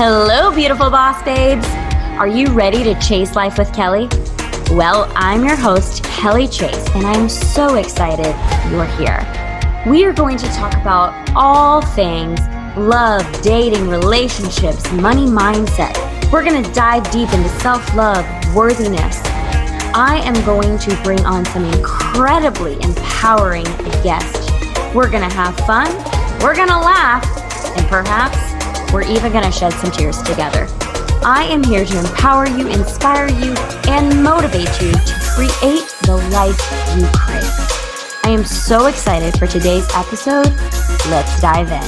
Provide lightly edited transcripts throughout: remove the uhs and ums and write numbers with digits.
Hello, beautiful boss babes. Are you ready to chase life with Kelly? Well, I'm your host, Kelly Chase, and I'm so excited you're here. We are going to talk about all things love, dating, relationships, money mindset. We're going to dive deep into self-love, worthiness. I am going to bring on some incredibly empowering guests. We're going to have fun, we're going to laugh, and perhaps we're even going to shed some tears together. I am here to empower you, inspire you, and motivate you to create the life you crave. I am so excited for today's episode. Let's dive in.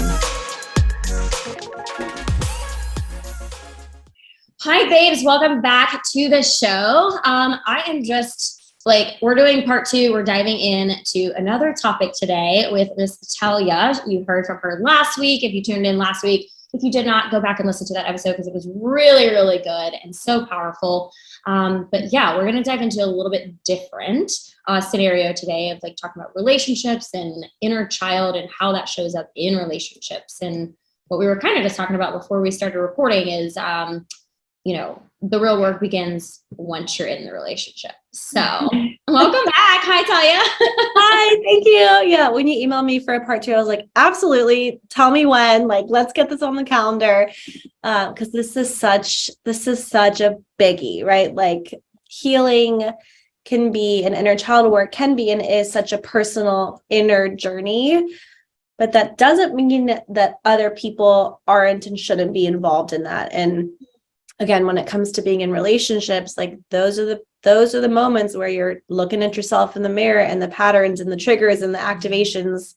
Hi, babes. Welcome back to the show. I am just we're doing part two. We're diving into another topic today with Miss Tallia. You heard from her last week. If you tuned in last week, if you did not, go back and listen to that episode because it was really, really good and so powerful. But yeah, we're going to dive into a little bit different scenario today of talking about relationships and inner child and how that shows up in relationships. And what we were kind of just talking about before we started recording is, the real work begins once you're in the relationship. So welcome back. Hi, Tallia. Hi, thank you. Yeah, when you emailed me for a part two, I was like, absolutely. Tell me when. Let's get this on the calendar. Because this is such a biggie, right? Healing can be, and inner child work can be and is such a personal inner journey. But that doesn't mean that other people aren't and shouldn't be involved in that. And again, when it comes to being in relationships, those are the moments where you're looking at yourself in the mirror, and the patterns and the triggers and the activations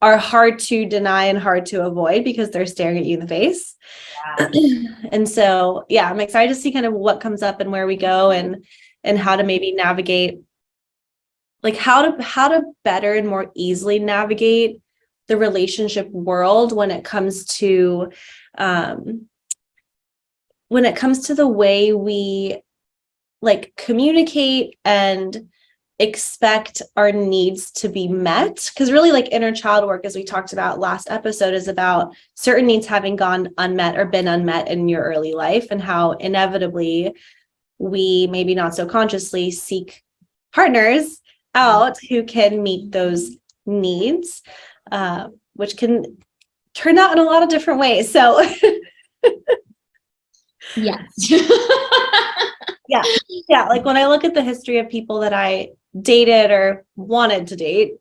are hard to deny and hard to avoid because they're staring at you in the face. Yeah. And so, yeah, I'm excited to see kind of what comes up and where we go and how to maybe navigate, how to better and more easily navigate the relationship world when it comes to the way we communicate and expect our needs to be met. Because really inner child work, as we talked about last episode, is about certain needs having gone unmet or been unmet in your early life, and how inevitably we maybe not so consciously seek partners out who can meet those needs, which can turn out in a lot of different ways. So yes. Yeah. When I look at the history of people that I dated or wanted to date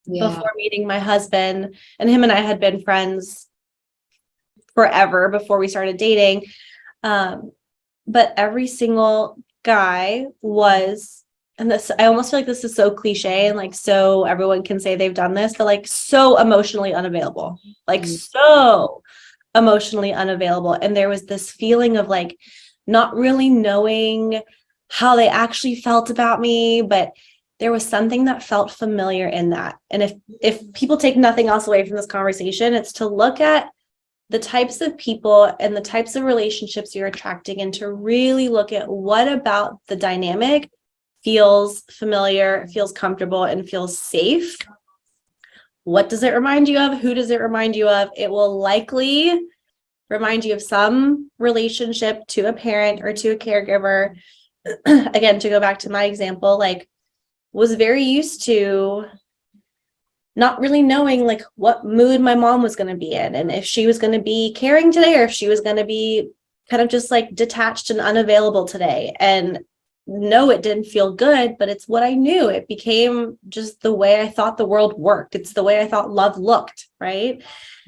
before meeting my husband, and him and I had been friends forever before we started dating. But every single guy was, and this, I almost feel like this is so cliche and so everyone can say they've done this, but so emotionally unavailable, so emotionally unavailable. And there was this feeling of not really knowing how they actually felt about me, but there was something that felt familiar in that. And if people take nothing else away from this conversation, it's to look at the types of people and the types of relationships you're attracting, and to really look at what about the dynamic feels familiar, feels comfortable, and feels safe. What does it remind you of? Who does it remind you of? It will likely remind you of some relationship to a parent or to a caregiver. Again, to go back to my example, was very used to not really knowing what mood my mom was going to be in, and if she was going to be caring today or if she was going to be kind of just detached and unavailable today. And no, it didn't feel good, but it's what I knew. It became just the way I thought the world worked. It's the way I thought love looked, right?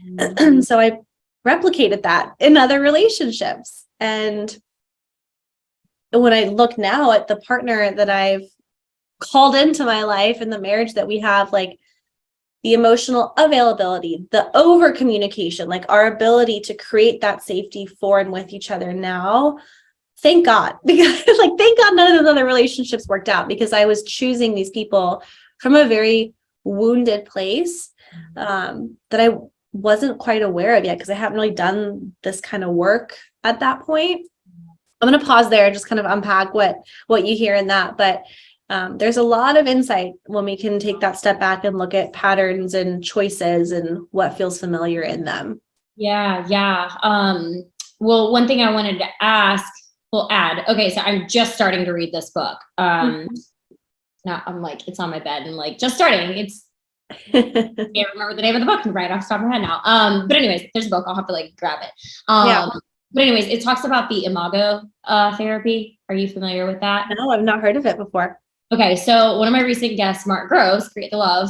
Mm-hmm. So I replicated that in other relationships. And when I look now at the partner that I've called into my life and the marriage that we have, the emotional availability, the over communication, our ability to create that safety for and with each other now, thank God, because thank God none of those other relationships worked out, because I was choosing these people from a very wounded place that I wasn't quite aware of yet, because I haven't really done this kind of work at that point. I'm going to pause there and just kind of unpack what you hear in that. But there's a lot of insight when we can take that step back and look at patterns and choices and what feels familiar in them. Yeah. well, one thing I wanted to add. Okay, so I'm just starting to read this book. Now I'm like, it's on my bed and like just starting. Can't remember the name of the book right off the top of my head now. But anyways, there's a book. I'll have to like grab it. But anyways, it talks about the imago therapy. Are you familiar with that? No, I've not heard of it before. Okay, so one of my recent guests, Mark Groves, Create the Love,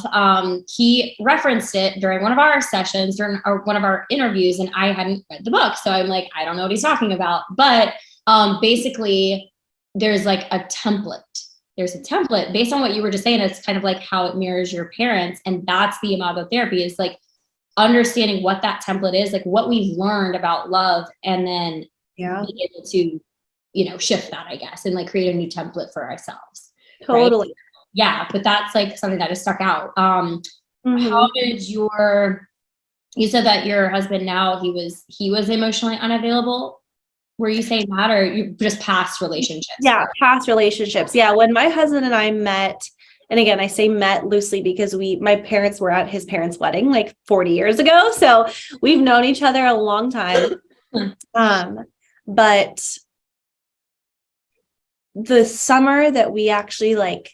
he referenced it during one of our sessions, during one of our interviews, and I hadn't read the book. So I'm like, I don't know what he's talking about. But basically, there's like a template. There's a template based on what you were just saying. It's kind of like how it mirrors your parents. And that's the imago therapy, is like understanding what that template is, like what we've learned about love, and then being able to, shift that, I guess, and like create a new template for ourselves. Totally. Right? Yeah. But that's like something that has stuck out. How did you said that your husband now, he was emotionally unavailable. Were you saying that, or you just past relationships? Yeah, past relationships. Yeah, when my husband and I met, and again, I say met loosely because my parents were at his parents' wedding like 40 years ago. So we've known each other a long time. But the summer that we actually like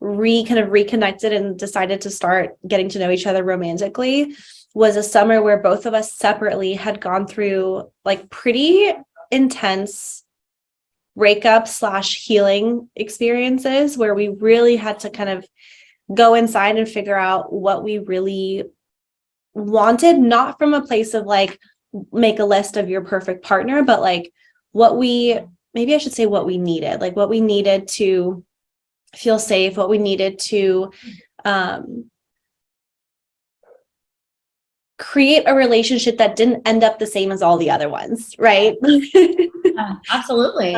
kind of reconnected and decided to start getting to know each other romantically was a summer where both of us separately had gone through like pretty intense breakup / healing experiences, where we really had to kind of go inside and figure out what we really wanted, not from a place of like, make a list of your perfect partner, but like what we needed, like what we needed to feel safe, what we needed to create a relationship that didn't end up the same as all the other ones, right? Absolutely.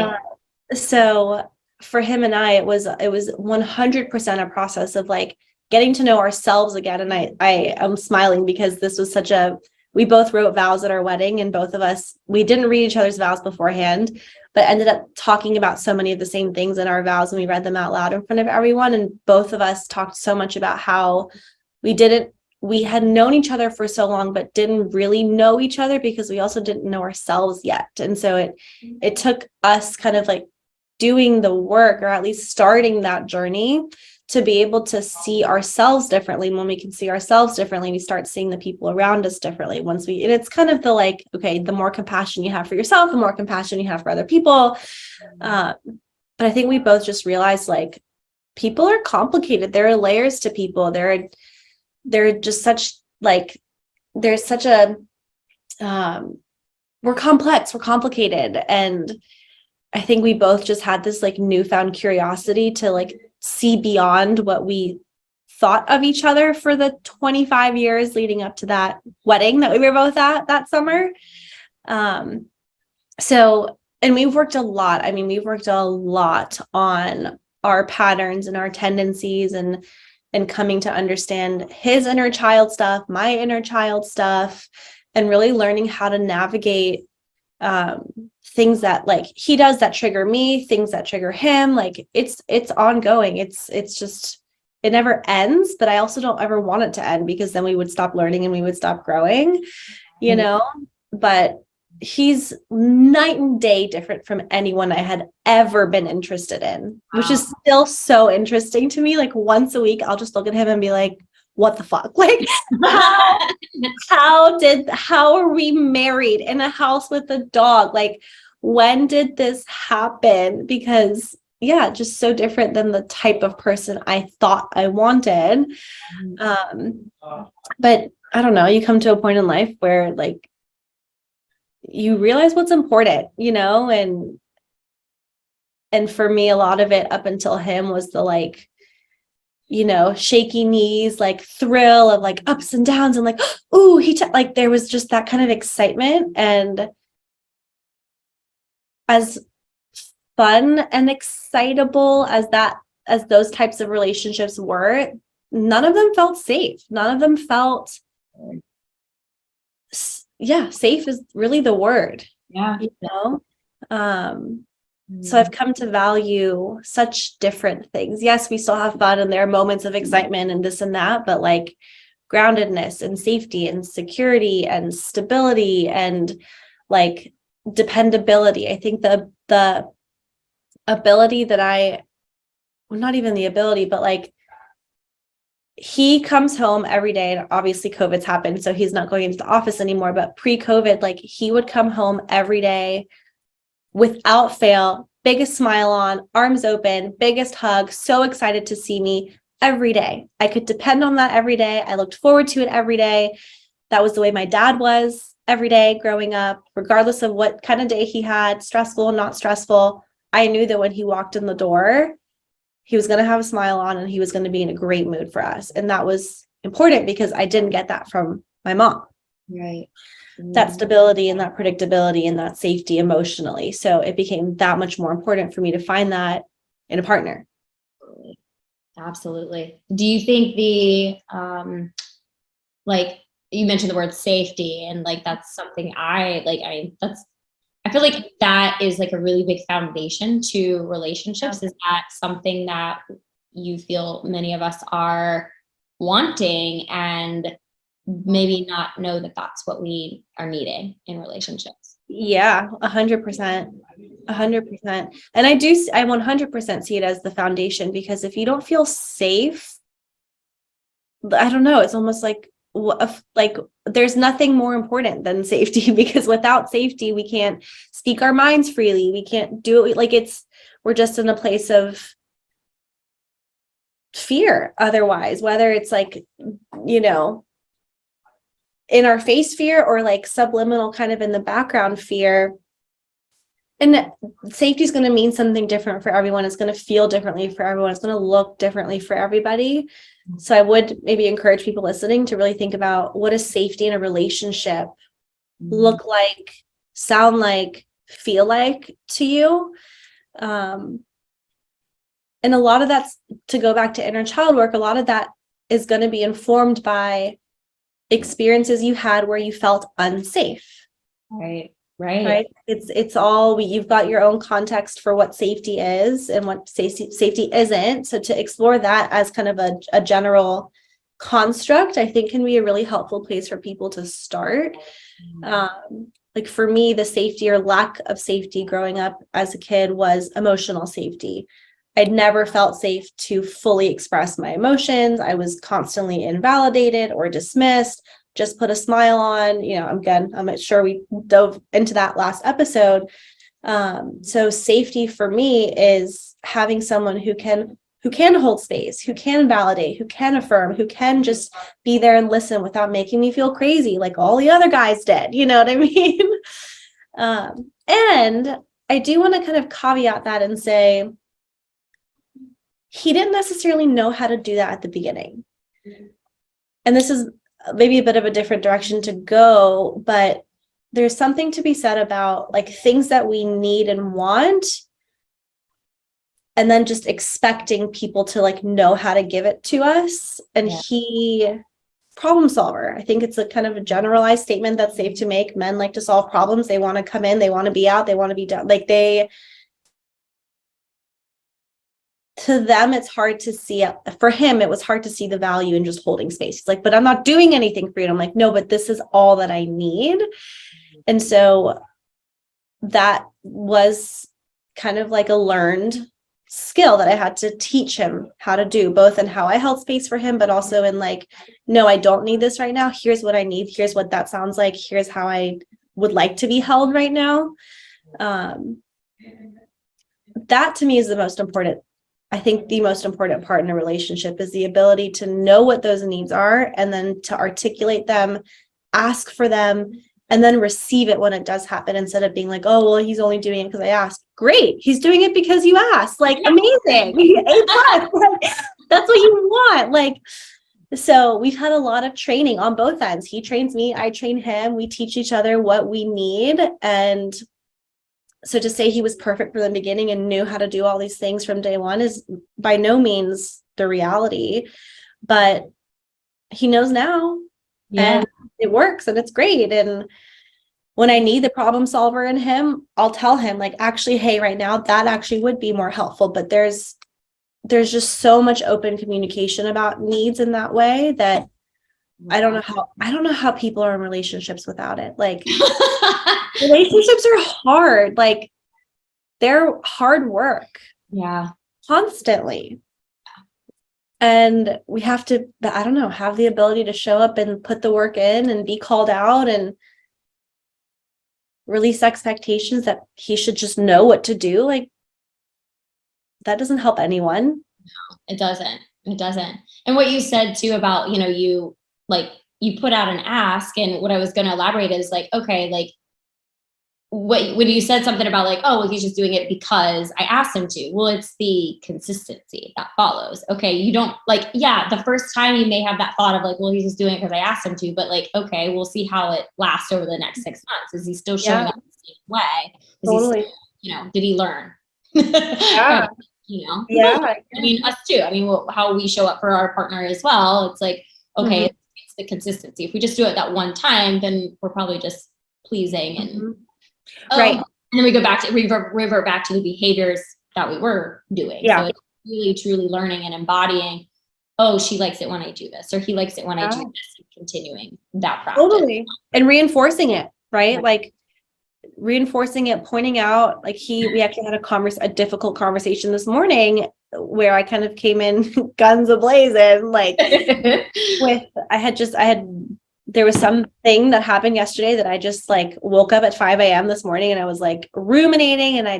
So for him and I, it was 100% a process of like getting to know ourselves again. And I am smiling because this was we both wrote vows at our wedding, and both of us, we didn't read each other's vows beforehand, but ended up talking about so many of the same things in our vows, and we read them out loud in front of everyone. And both of us talked so much about how we had known each other for so long, but didn't really know each other because we also didn't know ourselves yet. And so it took us kind of like doing the work, or at least starting that journey, to be able to see ourselves differently. And when we can see ourselves differently, we start seeing the people around us differently. And it's kind of the like, okay, the more compassion you have for yourself, the more compassion you have for other people. But I think we both just realized like people are complicated. There are layers to people. They're just such like, there's such a, we're complex, we're complicated. And I think we both just had this like newfound curiosity to like see beyond what we thought of each other for the 25 years leading up to that wedding that we were both at that summer. So, and we've worked a lot. I mean, we've worked a lot on our patterns and our tendencies, and coming to understand his inner child stuff, my inner child stuff, and really learning how to navigate things that like he does that trigger me, things that trigger him. Like it's ongoing. It's just, it never ends, but I also don't ever want it to end, because then we would stop learning and we would stop growing, but he's night and day different from anyone I had ever been interested in, which is still so interesting to me. Like once a week, I'll just look at him and be like, what the fuck? Like how are we married in a house with a dog? Like when did this happen? Because just so different than the type of person I thought I wanted. But I don't know, you come to a point in life where like you realize what's important, and for me, a lot of it up until him was the like, shaky knees, like thrill of like ups and downs, and like, ooh, like there was just that kind of excitement. And as fun and excitable as those types of relationships were, none of them felt safe. None of them felt, safe is really the word. So I've come to value such different things. Yes, we still have fun and there are moments of excitement and this and that, but like groundedness and safety and security and stability and like dependability. I think the ability that not even the ability, but like, he comes home every day, and obviously COVID's happened, so he's not going into the office anymore, but pre-COVID, like, he would come home every day without fail, biggest smile on, arms open, biggest hug, so excited to see me every day. I could depend on that every day. I looked forward to it every day. That was the way my dad was every day growing up, regardless of what kind of day he had, stressful, not stressful. I knew that when he walked in the door, he was going to have a smile on and he was going to be in a great mood for us. And that was important because I didn't get that from my mom. Right. That stability and that predictability and that safety emotionally. So it became that much more important for me to find that in a partner. Absolutely. Do you think the, like you mentioned the word safety, and like, that's something I feel like that is like a really big foundation to relationships. Is that something that you feel many of us are wanting and maybe not know that that's what we are needing in relationships? Yeah, 100%. 100%. And I 100% see it as the foundation, because if you don't feel safe, I don't know, it's almost like there's nothing more important than safety, because without safety, we can't speak our minds freely. We can't do it. Like, we're just in a place of fear otherwise, whether it's like, in our face fear or like subliminal kind of in the background fear. And safety is going to mean something different for everyone. It's going to feel differently for everyone. It's going to look differently for everybody. So I would maybe encourage people listening to really think about, what does safety in a relationship look like, sound like, feel like to you? And a lot of that's, to go back to inner child work, a lot of that is going to be informed by experiences you had where you felt unsafe. Right. It's all, you've got your own context for what safety is and what safety isn't. So to explore that as kind of a general construct, I think can be a really helpful place for people to start. Like for me, the safety or lack of safety growing up as a kid was emotional safety. I'd never felt safe to fully express my emotions. I was constantly invalidated or dismissed. Just put a smile on, I'm sure we dove into that last episode. So safety for me is having someone who can hold space, who can validate, who can affirm, who can just be there and listen without making me feel crazy like all the other guys did. You know what I mean? And I do want to kind of caveat that and say, he didn't necessarily know how to do that at the beginning. And this is maybe a bit of a different direction to go, but there's something to be said about like things that we need and want, and then just expecting people to like know how to give it to us. And he, problem solver. I think it's a kind of a generalized statement that's safe to make. Men like to solve problems. They want to come in, they want to be out, they want to be done. Like to them, it's hard to see it. For him, it was hard to see the value in just holding space. He's like, but I'm not doing anything for you. And I'm like, no, but this is all that I need. And so that was kind of like a learned skill that I had to teach him how to do, both in how I held space for him, but also in like, no, I don't need this right now. Here's what I need. Here's what that sounds like. Here's how I would like to be held right now. That to me is the most important. I think the most important part in a relationship is the ability to know what those needs are and then to articulate them, ask for them, and then receive it when it does happen, instead of being like, oh, well, he's only doing it because I asked. Great. He's doing it because you asked. Like, amazing. A+. Like, that's what you want. Like, so we've had a lot of training on both ends. He trains me, I train him. We teach each other what we need. And so to say he was perfect from the beginning and knew how to do all these things from day one is by no means the reality, but he knows now. And it works and it's great. And when I need the problem solver in him, I'll tell him like, actually, hey, right now that actually would be more helpful. But there's just so much open communication about needs in that way that I don't know how people are in relationships without it. Like relationships are hard. Like they're hard work. Yeah. Constantly. And we have to, I don't know, have the ability to show up and put the work in and be called out and release expectations that he should just know what to do. Like that doesn't help anyone. It doesn't. It doesn't. And what you said too about, you put out an ask, and what I was going to elaborate is like, okay, like when you said something about like, oh, well, he's just doing it because I asked him to. Well, it's the consistency that follows. Okay. You don't like, yeah, the first time you may have that thought of like, well, he's just doing it because I asked him to, but like, okay, we'll see how it lasts over the next 6 months. Is he still showing up the same way? Is totally. he still, did he learn? Yeah. Yeah. I mean, us too. I mean, how we show up for our partner as well. It's like, okay, it's the consistency. If we just do it that one time, then we're probably just pleasing and right. And then we go back to revert back to the behaviors that we were doing. Yeah. So it's really truly learning and embodying, oh, she likes it when I do this, or he likes it when I do this, and continuing that practice. Totally. And reinforcing it, right? Like reinforcing it, pointing out, like we actually had a difficult conversation this morning where I kind of came in guns a-blazing, like there was something that happened yesterday that I just like woke up at 5 a.m. this morning and I was like ruminating, and I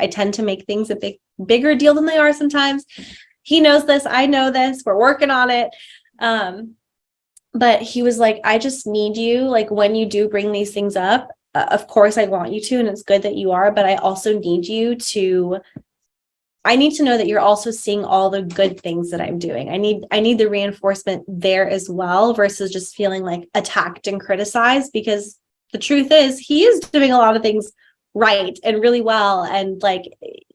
tend to make things a bigger deal than they are sometimes. He knows this, I know this, we're working on it. But he was like, I just need you, like when you do bring these things up, of course I want you to, and it's good that you are, but I also need you to, I need to know that you're also seeing all the good things that I'm doing. I need the reinforcement there as well, versus just feeling like attacked and criticized, because the truth is he is doing a lot of things right and really well. And like,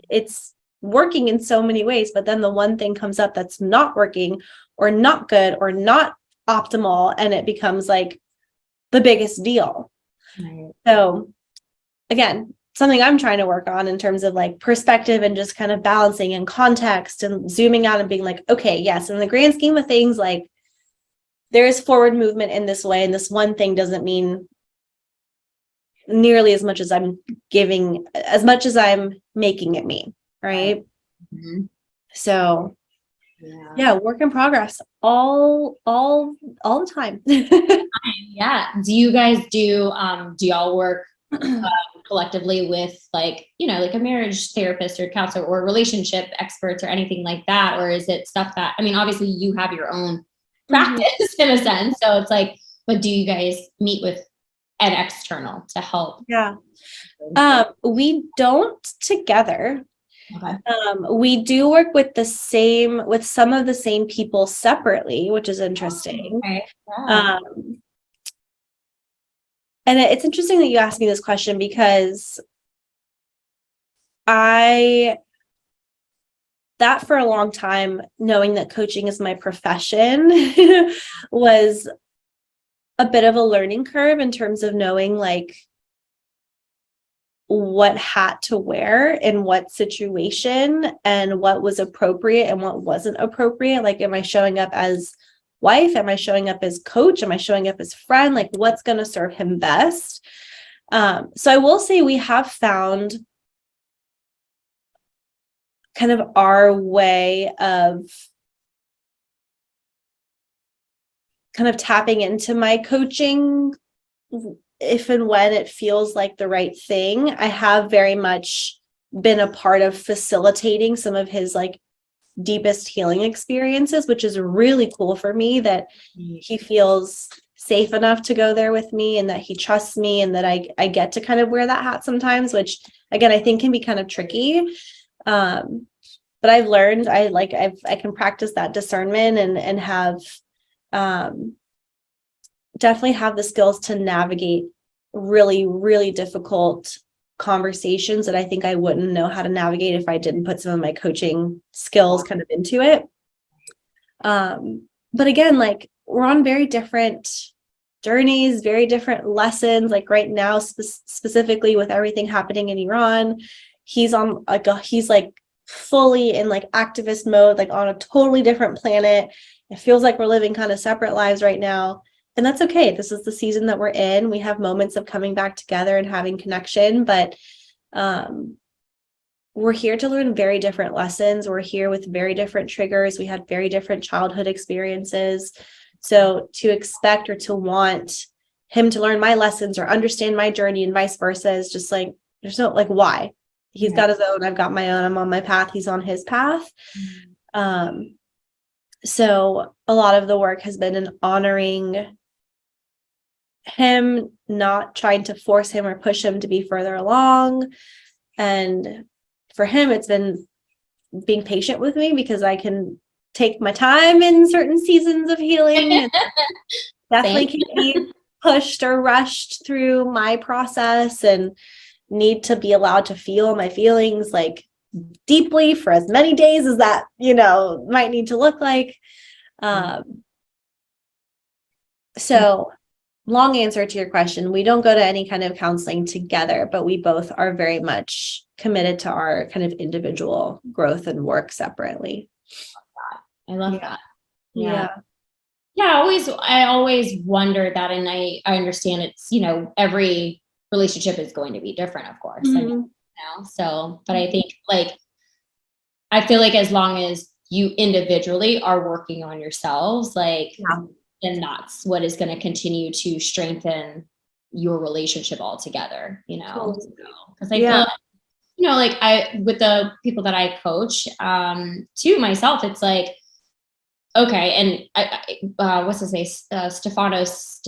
it's working in so many ways, but then the one thing comes up that's not working or not good or not optimal, and it becomes like the biggest deal. Right. So again, something I'm trying to work on in terms of like perspective and just kind of balancing and context and zooming out and being like, okay, yes, in the grand scheme of things, like there is forward movement in this way. And this one thing doesn't mean nearly as much as I'm making it mean. Right. Mm-hmm. So yeah, work in progress all the time. Yeah. Do you guys do y'all work collectively with like a marriage therapist or counselor or relationship experts or anything like that? Or is it stuff that, I mean, obviously you have your own practice in a sense. So it's like, but do you guys meet with an external to help? Yeah. We don't together. Okay. We do work with some of the same people separately, which is interesting. Okay. Yeah. And it's interesting that you asked me this question, because that for a long time, knowing that coaching is my profession was a bit of a learning curve in terms of knowing like what hat to wear in what situation and what was appropriate and what wasn't appropriate. Like, am I showing up as wife? Am I showing up as coach? Am I showing up as friend? Like, what's going to serve him best? So I will say we have found kind of our way of kind of tapping into my coaching if and when it feels like the right thing. I have very much been a part of facilitating some of his like deepest healing experiences, which is really cool for me, that he feels safe enough to go there with me and that he trusts me, and that I get to kind of wear that hat sometimes, which again, I think can be kind of tricky. But I've learned I can practice that discernment and have definitely have the skills to navigate really, really difficult conversations that I think I wouldn't know how to navigate if I didn't put some of my coaching skills kind of into it. But again, like we're on very different journeys, very different lessons. Like right now, specifically with everything happening in Iran, he's like fully in like activist mode, like on a totally different planet. It feels like we're living kind of separate lives right now. And that's okay. This is the season that we're in. We have moments of coming back together and having connection, but we're here to learn very different lessons. We're here with very different triggers. We had very different childhood experiences. So to expect or to want him to learn my lessons or understand my journey and vice versa is just like, there's no, like, why? He's got his own, I've got my own, I'm on my path, he's on his path. So a lot of the work has been in honoring him, not trying to force him or push him to be further along. And for him, it's been being patient with me because I can take my time in certain seasons of healing and definitely can't be pushed or rushed through my process, and need to be allowed to feel my feelings like deeply for as many days as that, might need to look like. So long answer to your question, we don't go to any kind of counseling together, but we both are very much committed to our kind of individual growth and work separately. I love that. Yeah. I always wonder that, and I understand it's, every relationship is going to be different, of course. But I think I feel like as long as you individually are working on yourselves, then that's what is going to continue to strengthen your relationship altogether, because I feel like, I, with the people that I coach, to myself, it's like, okay. And what's his name? Stefanos.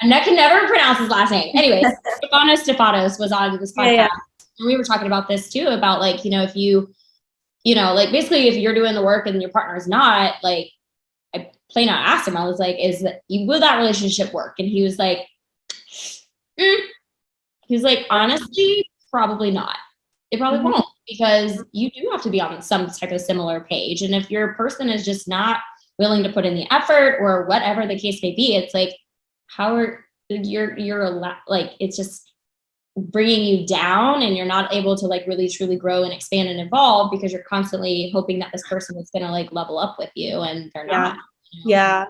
And I can never pronounce his last name. Anyways, Stefanos was on this podcast. And we were talking about this too, about if you, basically if you're doing the work and your partner is not, I plain out asked him, I was like, will that relationship work? And he was like, honestly, probably not. It probably won't, because you do have to be on some type of similar page. And if your person is just not willing to put in the effort or whatever the case may be, it's like, how are it's just bringing you down, and you're not able to really truly grow and expand and evolve because you're constantly hoping that this person is going to level up with you, and they're not. Yeah.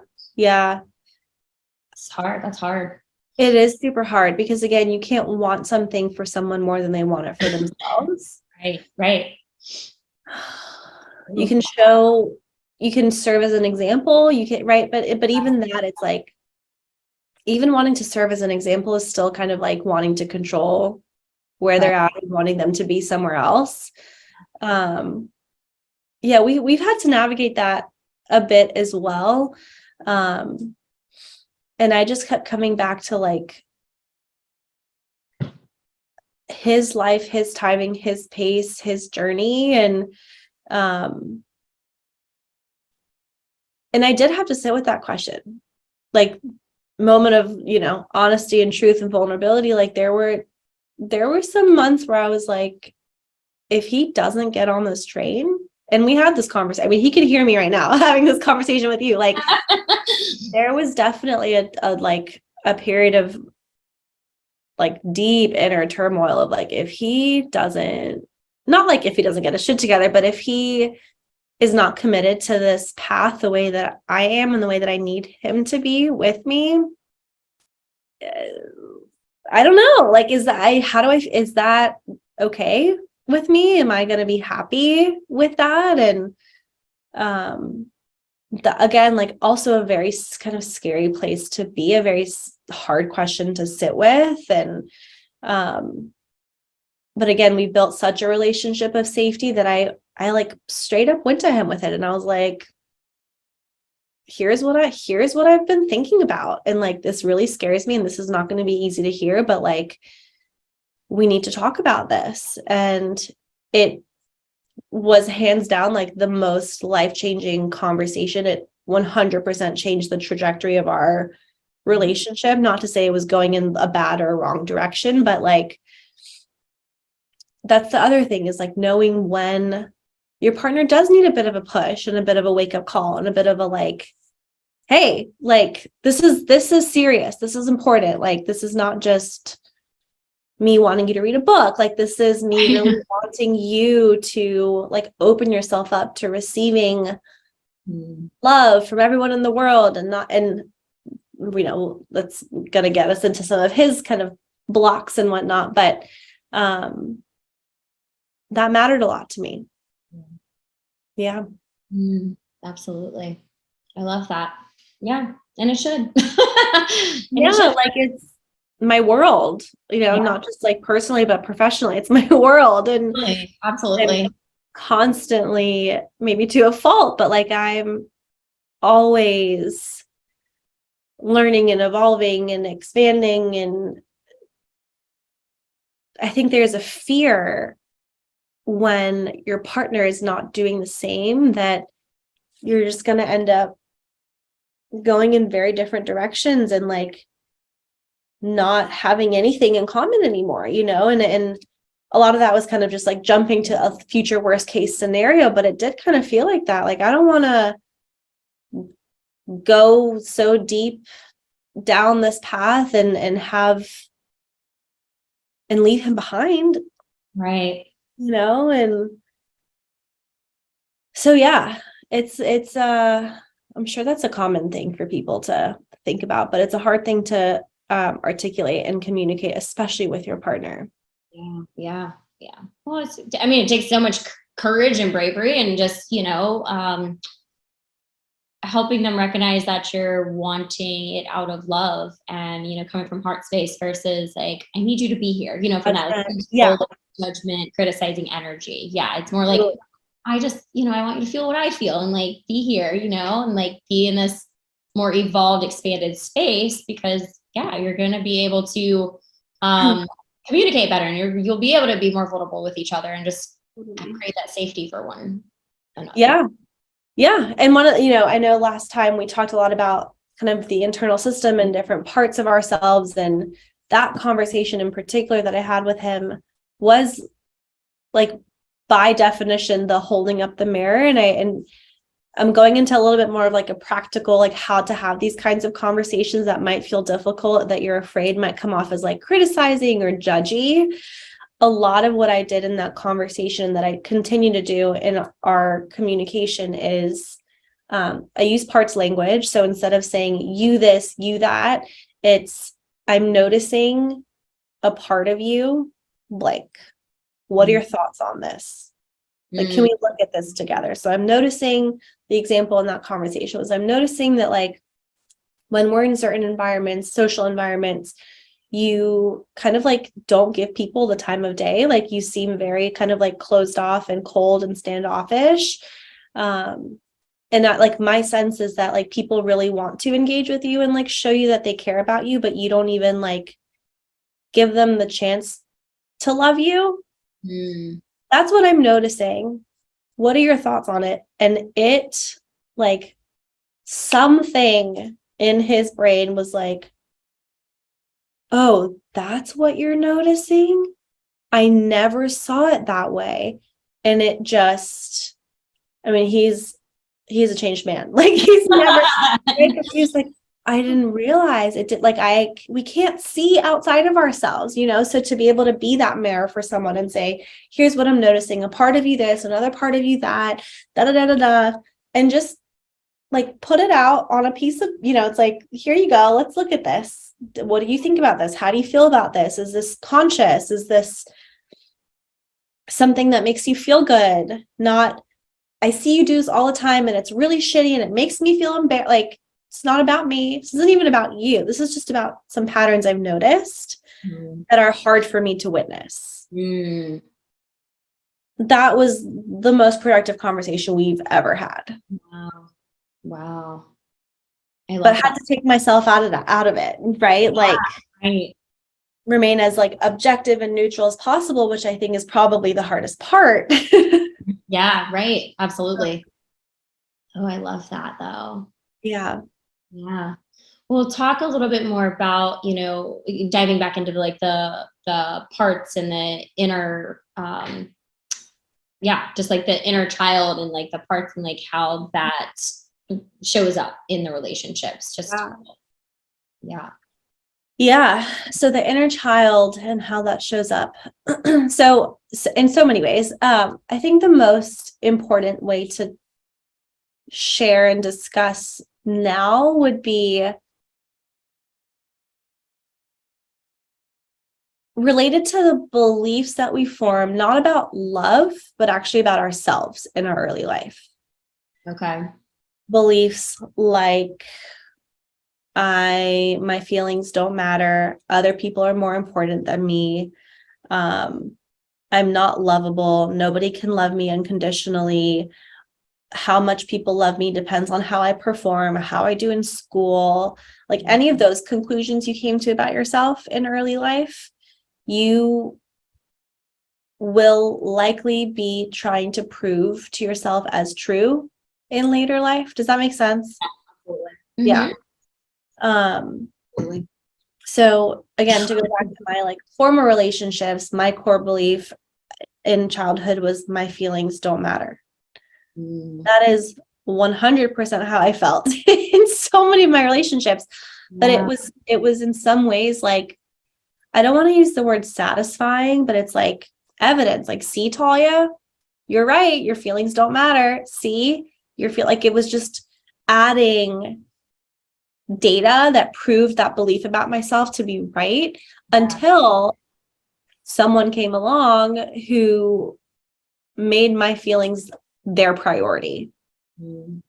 It's hard. That's hard. It is super hard because, again, you can't want something for someone more than they want it for themselves. Right. You can serve as an example, but even that, it's like, even wanting to serve as an example is still kind of like wanting to control where they're at and wanting them to be somewhere else. We've had to navigate that a bit as well. And I just kept coming back to his life, his timing, his pace, his journey. And I did have to sit with that question, moment of, honesty and truth and vulnerability. There were some months where I was like, if he doesn't get on this train, and we had this conversation, I mean, he could hear me right now having this conversation with you. There was definitely a period of deep inner turmoil of if he doesn't, not if he doesn't get his shit together, but if he is not committed to this path the way that I am and the way that I need him to be with me, I don't know. Is that okay with me? Am I going to be happy with that? And again, also a very kind of scary place to be, a very hard question to sit with. And but again, we built such a relationship of safety that I straight up went to him with it, and I was like, here's what I've been thinking about, and this really scares me, and this is not going to be easy to hear, but we need to talk about this. And it was hands down the most life-changing conversation. It 100% changed the trajectory of our relationship. Not to say it was going in a bad or wrong direction, but that's the other thing, is knowing when your partner does need a bit of a push and a bit of a wake-up call and a bit of a hey, this is serious, this is important, this is not just me wanting you to read a book. Like, this is me really wanting you to like open yourself up to receiving love from everyone in the world, and that's gonna get us into some of his kind of blocks and whatnot. But that mattered a lot to me. Yeah. Absolutely. I love that. Yeah. And it should. Like, it's my world, not just like personally, but professionally. It's my world. And absolutely. I'm constantly, maybe to a fault, but like, I'm always learning and evolving and expanding. And I think there's a fear when your partner is not doing the same, that you're just going to end up going in very different directions and like not having anything in common anymore, and a lot of that was kind of just like jumping to a future worst case scenario, but it did kind of feel like that. Like, I don't want to go so deep down this path and leave him behind. Right. And so, yeah, it's I'm sure that's a common thing for people to think about, but it's a hard thing to articulate and communicate, especially with your partner. Yeah. Well, it takes so much courage and bravery, and just, helping them recognize that you're wanting it out of love, and, coming from heart space versus like, I need you to be here, from that judgment, criticizing energy. Yeah. It's more like, I just, I want you to feel what I feel, and like be here, and like be in this more evolved, expanded space, because you're going to be able to communicate better, and you'll be able to be more vulnerable with each other, and just create that safety for one another. Yeah. And one of, I know last time we talked a lot about kind of the internal system and different parts of ourselves. And that conversation in particular that I had with him was like, by definition, the holding up the mirror. And I'm going into a little bit more of like a practical, like how to have these kinds of conversations that might feel difficult, that you're afraid might come off as like criticizing or judgy. A lot of what I did in that conversation, that I continue to do in our communication, is I use parts language. So instead of saying you this, you that, it's I'm noticing a part of you, like, what are your thoughts on this? Like, can we look at this together? So I'm noticing, the example in that conversation was, I'm noticing that like when we're in certain environments, social environments, you kind of like don't give people the time of day. Like, you seem very kind of like closed off and cold and standoffish. And that, like, my sense is that like people really want to engage with you and like show you that they care about you, but you don't even like give them the chance to love you. That's what I'm noticing. What are your thoughts on it? And it, like, something in his brain was like, oh, that's what you're noticing? I never saw it that way. And it just, he's a changed man. Like, he's never, he's like, I didn't realize it did. Like, we can't see outside of ourselves, so to be able to be that mirror for someone and say, here's what I'm noticing, a part of you this, another part of you that, da da da da da, and just like put it out on a piece of, it's like, here you go, let's look at this. What do you think about this? How do you feel about this? Is this conscious? Is this something that makes you feel good? Not, I see you do this all the time and it's really shitty and it makes me feel embarrassed. Like, it's not about me. This isn't even about you. This is just about some patterns I've noticed that are hard for me to witness. That was the most productive conversation we've ever had. Wow. But had to take myself out of it, right? Like, remain as like objective and neutral as possible, which I think is probably the hardest part. Yeah, right. Absolutely. Oh, I love that though. Yeah. We'll talk a little bit more about, diving back into the parts and the inner, just like the inner child and like the parts and like how that shows up in the relationships. Yeah. So the inner child and how that shows up. So in so many ways, I think the most important way to share and discuss now would be related to the beliefs that we form, not about love, but actually about ourselves in our early life. Okay. Beliefs like my feelings don't matter. Other people are more important than me. I'm not lovable. Nobody can love me unconditionally. How much people love me depends on how I perform, how I do in school. Like any of those conclusions you came to about yourself in early life, you will likely be trying to prove to yourself as true in later life. Does that make sense? Absolutely. Yeah. Absolutely. So again, to go back to my like former relationships, my core belief in childhood was my feelings don't matter. That is 100% how I felt in so many of my relationships. But it was in some ways like, I don't want to use the word satisfying, but it's like evidence. Like, see, Talia, you're right. Your feelings don't matter. See, you feel like it was just adding data that proved that belief about myself to be right until someone came along who made my feelings their priority. And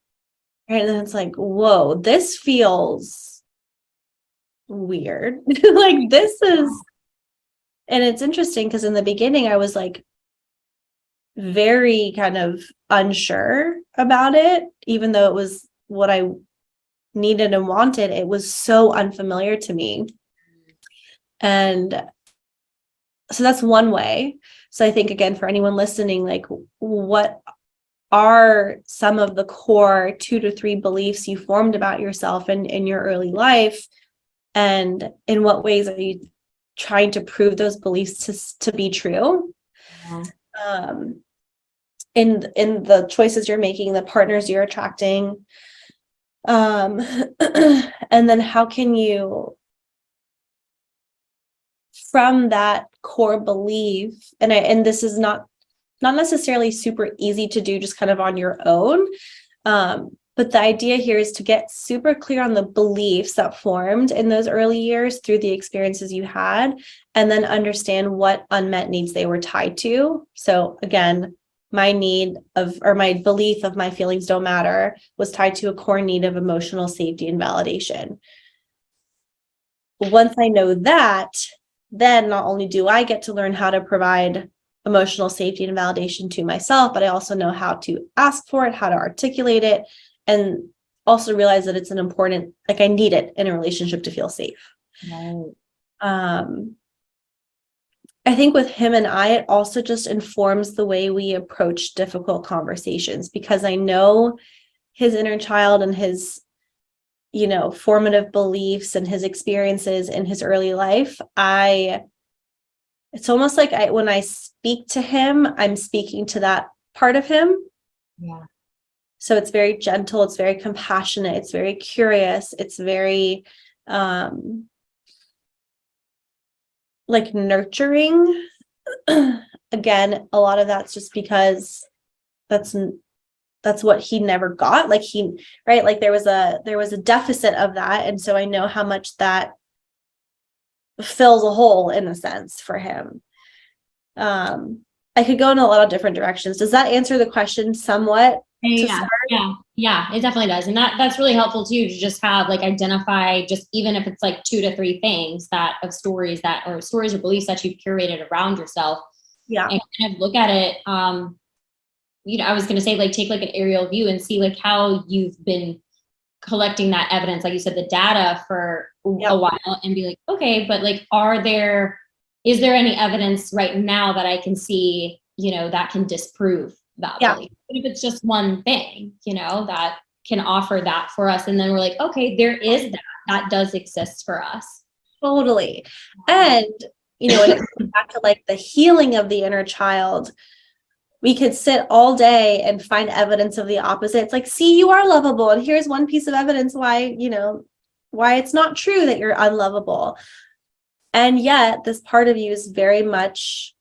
then it's like, whoa, this feels weird. Like this is, and it's interesting because in the beginning I was like very kind of unsure about it, even though it was what I needed and wanted. It was so unfamiliar to me. And so that's one way. So I think, again, for anyone listening, like, what are some of the core 2 to 3 beliefs you formed about yourself in your early life? And in what ways are you trying to prove those beliefs to be true? In the choices you're making, the partners you're attracting. And then how can you, from that core belief, and this is not necessarily super easy to do just kind of on your own. But the idea here is to get super clear on the beliefs that formed in those early years through the experiences you had, and then understand what unmet needs they were tied to. So again, my belief of my feelings don't matter was tied to a core need of emotional safety and validation. Once I know that, then not only do I get to learn how to provide emotional safety and validation to myself, but I also know how to ask for it, how to articulate it, and also realize that it's an important, like I need it in a relationship to feel safe. Right. I think with him and I, it also just informs the way we approach difficult conversations, because I know his inner child and his, formative beliefs and his experiences in his early life. It's almost like when I speak to him, I'm speaking to that part of him. Yeah. So it's very gentle, it's very compassionate, it's very curious, it's very like nurturing. Again, a lot of that's just because that's what he never got. Like like there was a deficit of that. And so I know how much that fills a hole in a sense for him. I could go in a lot of different directions. Does that answer the question somewhat? Yeah, it definitely does. And that's really helpful too, to just have like identify, just even if it's like 2 to 3 things or stories or beliefs that you've curated around yourself. Yeah. And kind of look at it. I was going to say, like, take like an aerial view and see like how you've been collecting that evidence, like you said, the data for a while, and be like, okay, but like, is there any evidence right now that I can see, that can disprove that belief? Even if it's just one thing, that can offer that for us. And then we're like, okay, there is that does exist for us. Totally. And, when it comes back to like the healing of the inner child, we could sit all day and find evidence of the opposite. It's like, see, you are lovable. And here's one piece of evidence why, why it's not true that you're unlovable. And yet this part of you is very much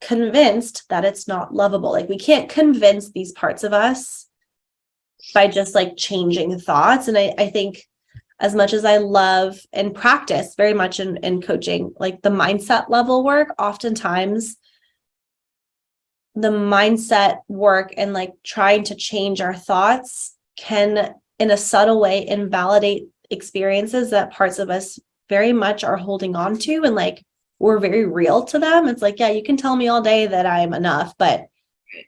convinced that it's not lovable. Like we can't convince these parts of us by just like changing thoughts. And I think as much as I love and practice very much in coaching, like the mindset level work, oftentimes the mindset work and like trying to change our thoughts can, in a subtle way, invalidate experiences that parts of us very much are holding on to, and like we're very real to them. It's like, yeah, you can tell me all day that I'm enough, but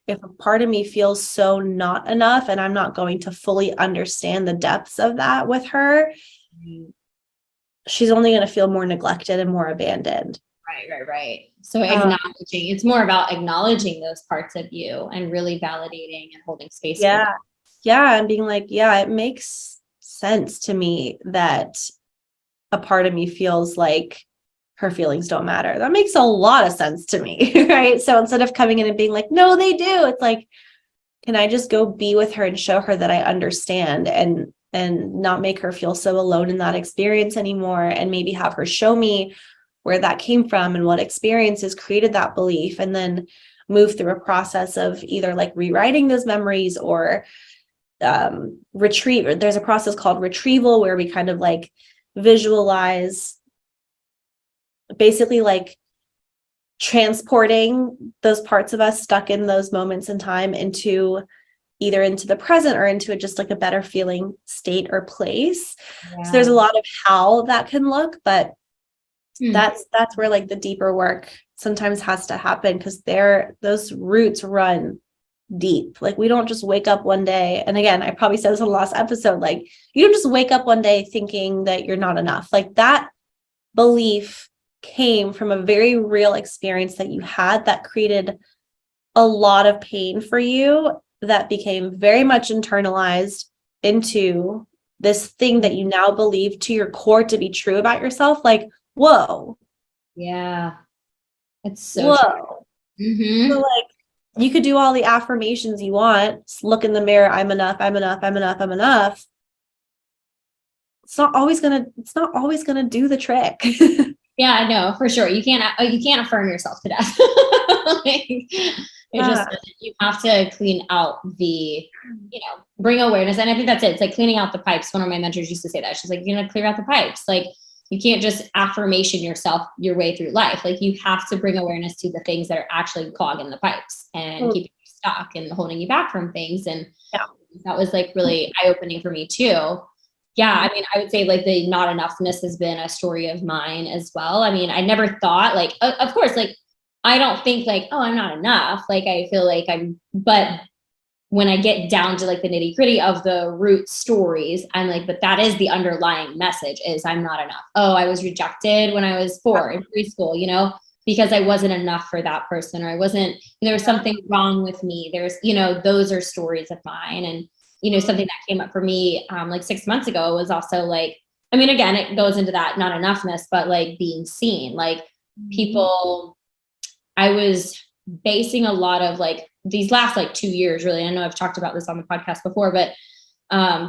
if a part of me feels so not enough and I'm not going to fully understand the depths of that with her, she's only going to feel more neglected and more abandoned. Right. So acknowledging, it's more about acknowledging those parts of you and really validating and holding space. Yeah. Yeah. And being like, yeah, it makes sense to me that a part of me feels like her feelings don't matter. That makes a lot of sense to me. Right. So instead of coming in and being like, no, they do, it's like, can I just go be with her and show her that I understand, and not make her feel so alone in that experience anymore, and maybe have her show me where that came from and what experiences created that belief, and then move through a process of either like rewriting those memories or retrieve. There's a process called retrieval where we kind of like visualize, basically like transporting those parts of us stuck in those moments in time into either into the present or into just like a better feeling state or place. Yeah. So there's a lot of how that can look, but that's where like the deeper work sometimes has to happen, because those roots run deep. Like we don't just wake up one day, and again, I probably said this in the last episode, like you don't just wake up one day thinking that you're not enough. Like that belief came from a very real experience that you had that created a lot of pain for you, that became very much internalized into this thing that you now believe to your core to be true about yourself. Like, whoa. Yeah. It's so whoa. Mm-hmm. So like you could do all the affirmations you want, just look in the mirror, I'm enough, I'm enough, I'm enough, I'm enough. It's not always gonna do the trick. Yeah, no, for sure. You can't affirm yourself to death. Like, you have to clean out bring awareness. And I think that's it. It's like cleaning out the pipes. One of my mentors used to say that. She's like, you're gonna clear out the pipes. Like you can't just affirmation yourself your way through life. Like you have to bring awareness to the things that are actually clogging the pipes and keeping you stuck and holding you back from things. And that was like really eye-opening for me too. Yeah, I mean, I would say like the not enoughness has been a story of mine as well. I mean, I never thought like, of course, like, I don't think like, oh, I'm not enough. Like, I feel like but when I get down to like the nitty gritty of the root stories, I'm like, but that is the underlying message is I'm not enough. Oh, I was rejected when I was 4 in preschool, because I wasn't enough for that person, or there was something wrong with me. There's, those are stories of mine. And something that came up for me like 6 months ago was also like, I mean, again, it goes into that not enoughness, but like being seen, like people, I was basing a lot of like these last like 2 years, really. I know I've talked about this on the podcast before, but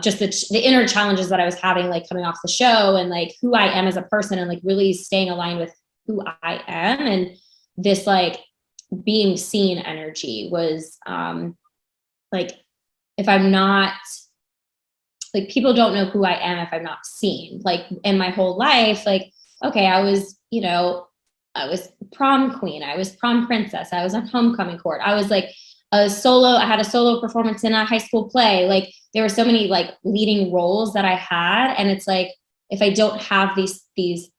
just the inner challenges that I was having, like coming off the show and like who I am as a person and like really staying aligned with who I am. And this like being seen energy was like, if I'm not, like, people don't know who I am if I'm not seen. Like in my whole life, like, okay, I was prom queen, I was prom princess, I was on homecoming court, I was like I had a solo performance in a high school play. Like there were so many like leading roles that I had. And it's like, if I don't have these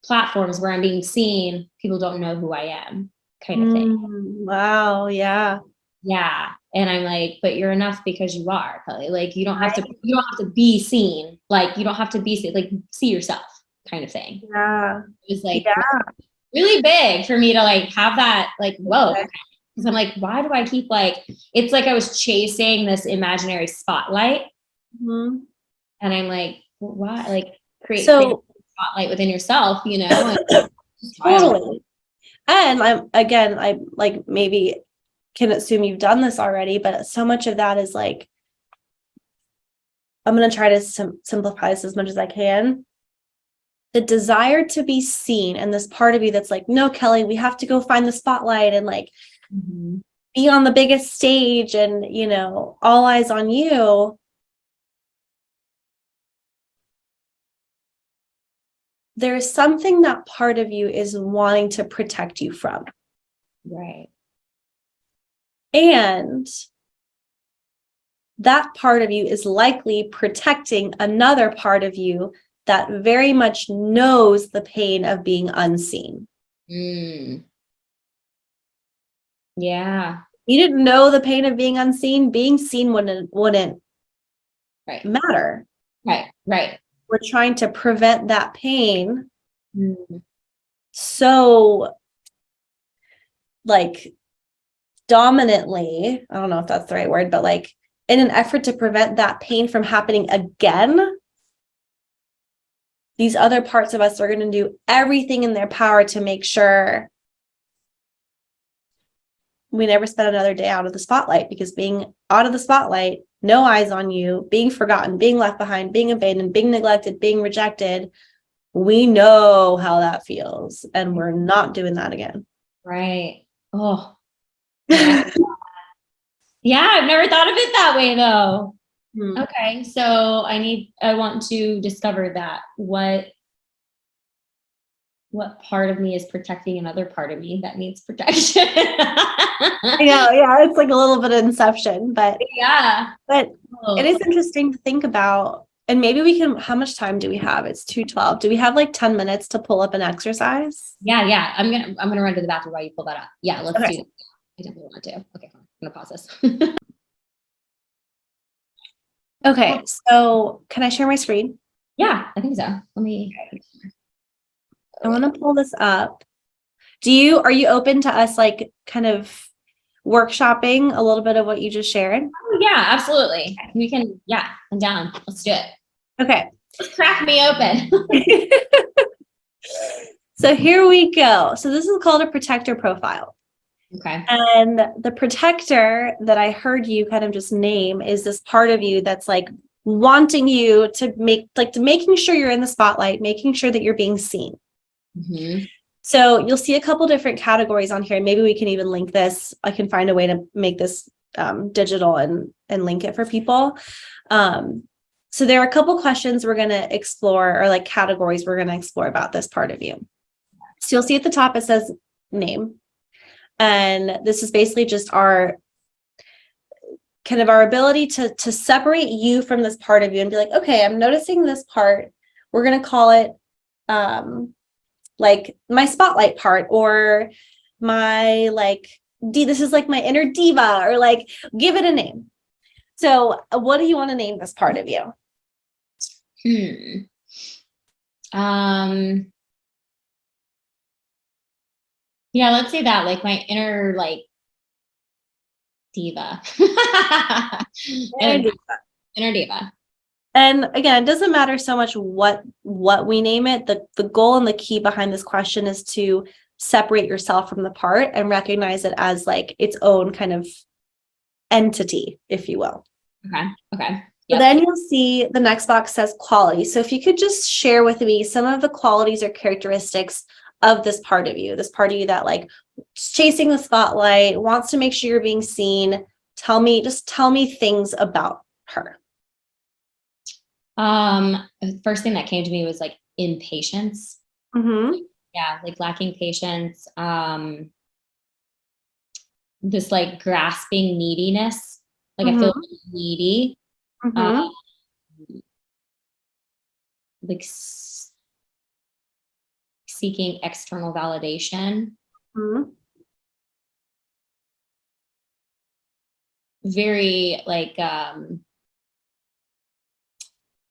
platforms where I'm being seen, people don't know who I am, kind of thing. Wow. Yeah. Yeah. And I'm like, but you're enough because you are, Kelly. Like you don't have to be seen. Like you don't have to be seen, like see yourself, kind of thing. Yeah. It was like really big for me to like have that, like, whoa. Because I'm like, why do I keep like, it's like I was chasing this imaginary spotlight. And I'm like, well, why? Like create a spotlight within yourself, Totally. And I like maybe can assume you've done this already, but so much of that is like I'm going to try to simplify this as much as I can. The desire to be seen, and this part of you that's like, no, Kelly, we have to go find the spotlight and like be on the biggest stage and, all eyes on you. There's something that part of you is wanting to protect you from. Right. And that part of you is likely protecting another part of you that very much knows the pain of being unseen. Yeah. You didn't know the pain of being unseen. Being seen wouldn't Right. matter. Right. We're trying to prevent that pain. So, like, dominantly, I don't know if that's the right word, but like in an effort to prevent that pain from happening again, these other parts of us are going to do everything in their power to make sure we never spend another day out of the spotlight, because being out of the spotlight, no eyes on you, being forgotten, being left behind, being abandoned, being neglected, being rejected, we know how that feels, and we're not doing that again. Right. Oh, yeah. Yeah, I've never thought of it that way though. Okay, so I want to discover that. What part of me is protecting another part of me that needs protection? Yeah, it's like a little bit of inception, but it is interesting to think about. And maybe we can, how much time do we have? It's 2:12. Do we have like 10 minutes to pull up an exercise? Yeah. I'm gonna run to the bathroom while you pull that up. Yeah, let's do that. I definitely want to. Okay, I'm gonna pause this. Okay, so can I share my screen? Yeah, I think so. I want to pull this up. Are you open to us like kind of workshopping a little bit of what you just shared? Oh, yeah, absolutely. We can, yeah, I'm down. Let's do it. Okay. Just crack me open. So here we go. So this is called a protector profile. Okay. And the protector that I heard you kind of just name is this part of you that's like wanting you to making sure you're in the spotlight, making sure that you're being seen. So you'll see a couple different categories on here. Maybe we can even link this. I can find a way to make this digital and link it for people. So there are a couple questions we're going to explore, or like categories we're going to explore about this part of you. So you'll see at the top, it says name. And this is basically just our ability to separate you from this part of you and be like, okay, I'm noticing this part. We're going to call it like my spotlight part, or my this is like my inner diva, or like give it a name. So what do you want to name this part of you? Yeah, let's say that, like my inner diva. Inner diva. And again, it doesn't matter so much what we name it. The goal and the key behind this question is to separate yourself from the part and recognize it as like its own kind of entity, if you will. Okay. Yep. Then you'll see the next box says quality. So if you could just share with me some of the qualities or characteristics of this part of you that like chasing the spotlight, wants to make sure you're being seen. Tell me things about her. The first thing that came to me was like impatience. Yeah, like lacking patience. This like grasping neediness. Like I feel needy. Like seeking external validation. Very like I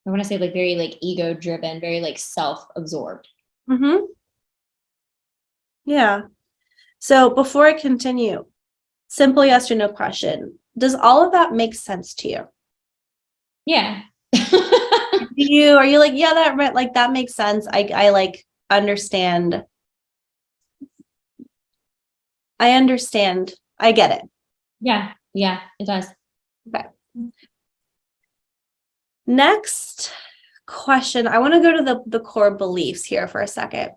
want to say like very like ego driven, very like self-absorbed. Yeah. So before I continue, simple yes or no question. Does all of that make sense to you? Yeah. Are you like, yeah, that makes sense. I like understand. I understand. I get it. Yeah, it does. Okay. Next question. I want to go to the core beliefs here for a second.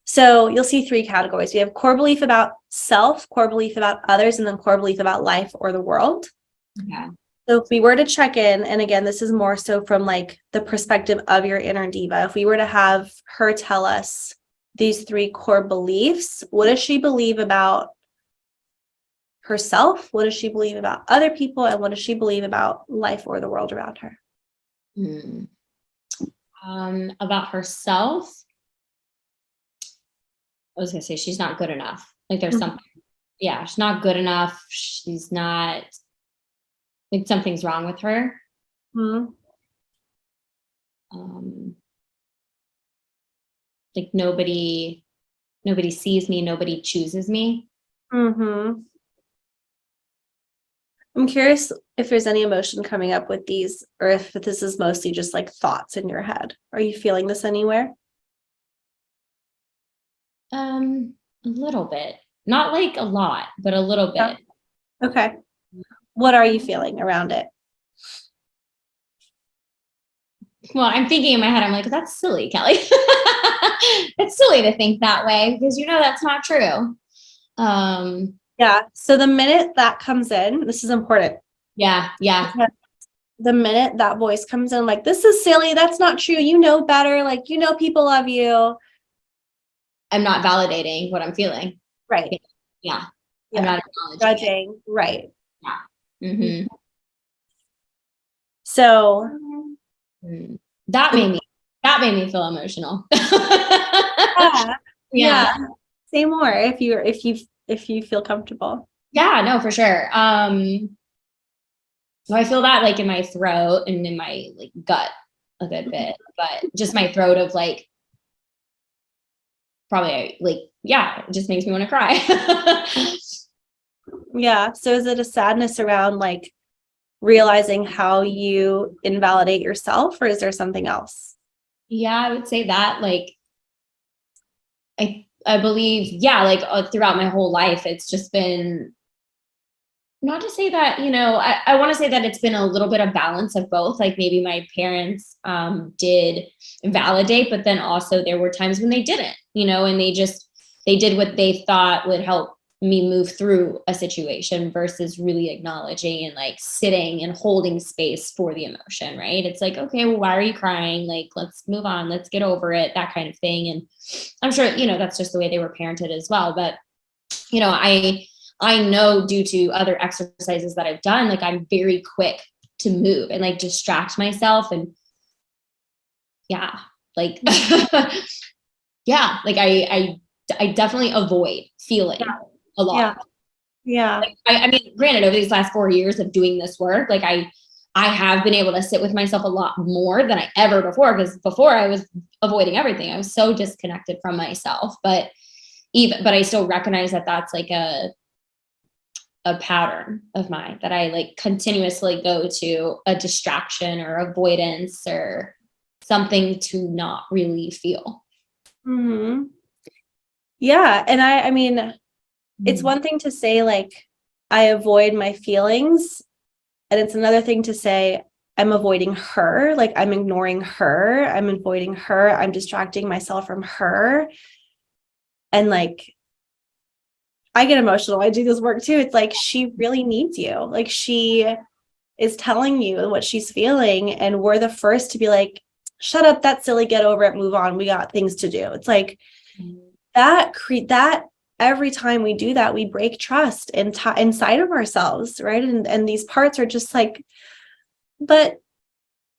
So you'll see 3 categories. We have core belief about self, core belief about others, and then core belief about life or the world. Okay. So if we were to check in, and again, this is more so from like the perspective of your inner diva, if we were to have her tell us these 3 core beliefs, what does she believe about herself? What does she believe about other people? And what does she believe about life or the world around her? About herself, I was gonna say she's not good enough. Like there's something, yeah, she's not good enough. She's not, like something's wrong with her. Like nobody sees me, nobody chooses me. I'm curious if there's any emotion coming up with these, or if this is mostly just like thoughts in your head. Are you feeling this anywhere? A little bit, not like a lot, but a little bit. Okay. What are you feeling around it? Well, I'm thinking in my head, I'm like, that's silly, Kelly. It's silly to think that way because that's not true. Yeah. So the minute that comes in, this is important. Yeah. The minute that voice comes in, like, this is silly, that's not true, you know better, like, people love you. I'm not validating what I'm feeling. Right. Yeah. Yeah. I'm not judging it. Right. Yeah. Mm-hmm. So that made me feel emotional. yeah. Say more if you feel comfortable. Yeah, no, for sure. I feel that like in my throat and in my like gut a good bit, but just my throat of like probably like, yeah, it just makes me want to cry. Yeah. So is it a sadness around like realizing how you invalidate yourself, or is there something else? Yeah, I would say that like I believe, yeah, like throughout my whole life, it's just been, not to say that, I want to say that it's been a little bit of balance of both. Like maybe my parents did validate, but then also there were times when they didn't, and they did what they thought would help me move through a situation versus really acknowledging and like sitting and holding space for the emotion, right? It's like, okay, well, why are you crying? Like, let's move on, let's get over it, that kind of thing. And I'm sure, that's just the way they were parented as well. But, I know due to other exercises that I've done, like I'm very quick to move and like distract myself. And yeah, like, yeah, like I definitely avoid feeling a lot. Yeah. Like, I mean, granted, over these last 4 years of doing this work, like I have been able to sit with myself a lot more than I ever before, because before I was avoiding everything. I was so disconnected from myself, but I still recognize that that's like a pattern of mine, that I like continuously go to a distraction or avoidance or something to not really feel. Yeah. And I mean, it's one thing to say like, I avoid my feelings. And it's another thing to say, I'm avoiding her. Like I'm ignoring her. I'm avoiding her. I'm distracting myself from her. And like, I get emotional. I do this work too. It's like, she really needs you. Like she is telling you what she's feeling. And we're the first to be like, shut up, that's silly, get over it, move on. We got things to do. It's like that every time we do that, we break trust inside of ourselves. Right. And these parts are just like, but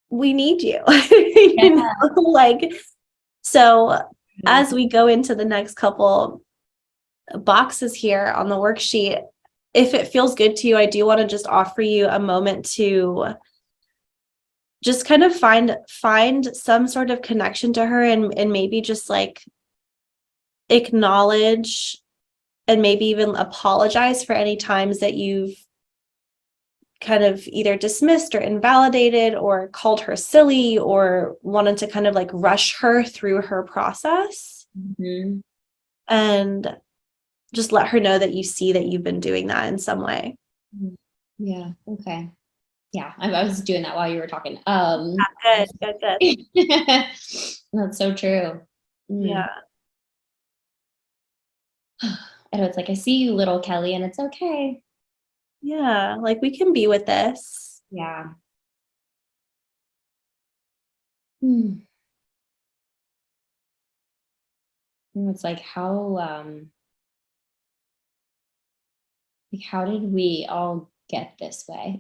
we need you. Like, so as we go into the next couple boxes here on the worksheet, if it feels good to you, I do want to just offer you a moment to just kind of find some sort of connection to her, and maybe just like acknowledge and maybe even apologize for any times that you've kind of either dismissed or invalidated or called her silly or wanted to kind of like rush her through her process. And just let her know that you see that you've been doing that in some way. Yeah. Okay. Yeah, I was doing that while you were talking. Good. That's so true. Yeah. I know, it's like, I see you, little Kelly, and it's okay. Yeah. Like we can be with this. Yeah. Hmm. And it's like, how did we all get this way?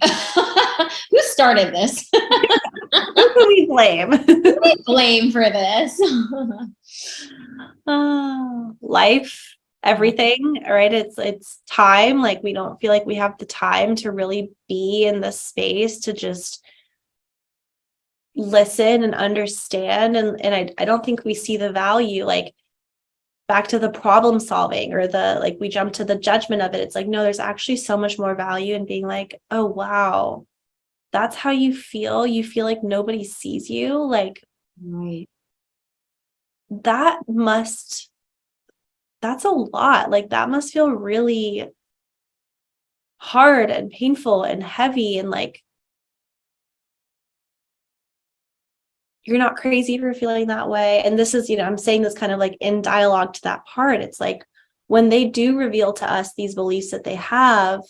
Who started this? Who can we blame? Who do we blame for this? Life, everything, right? It's time. Like we don't feel like we have the time to really be in the space to just listen and understand. And I don't think we see the value, like back to the problem solving or the like we jump to the judgment of it. It's like, no, there's actually so much more value in being like, oh wow, that's how you feel. You feel like nobody sees you. Like Right. that must that's a lot. Like that must feel really hard and painful and heavy and like you're not crazy for feeling that way. And this is, I'm saying this kind of like in dialogue to that part. It's like when they do reveal to us these beliefs that they have,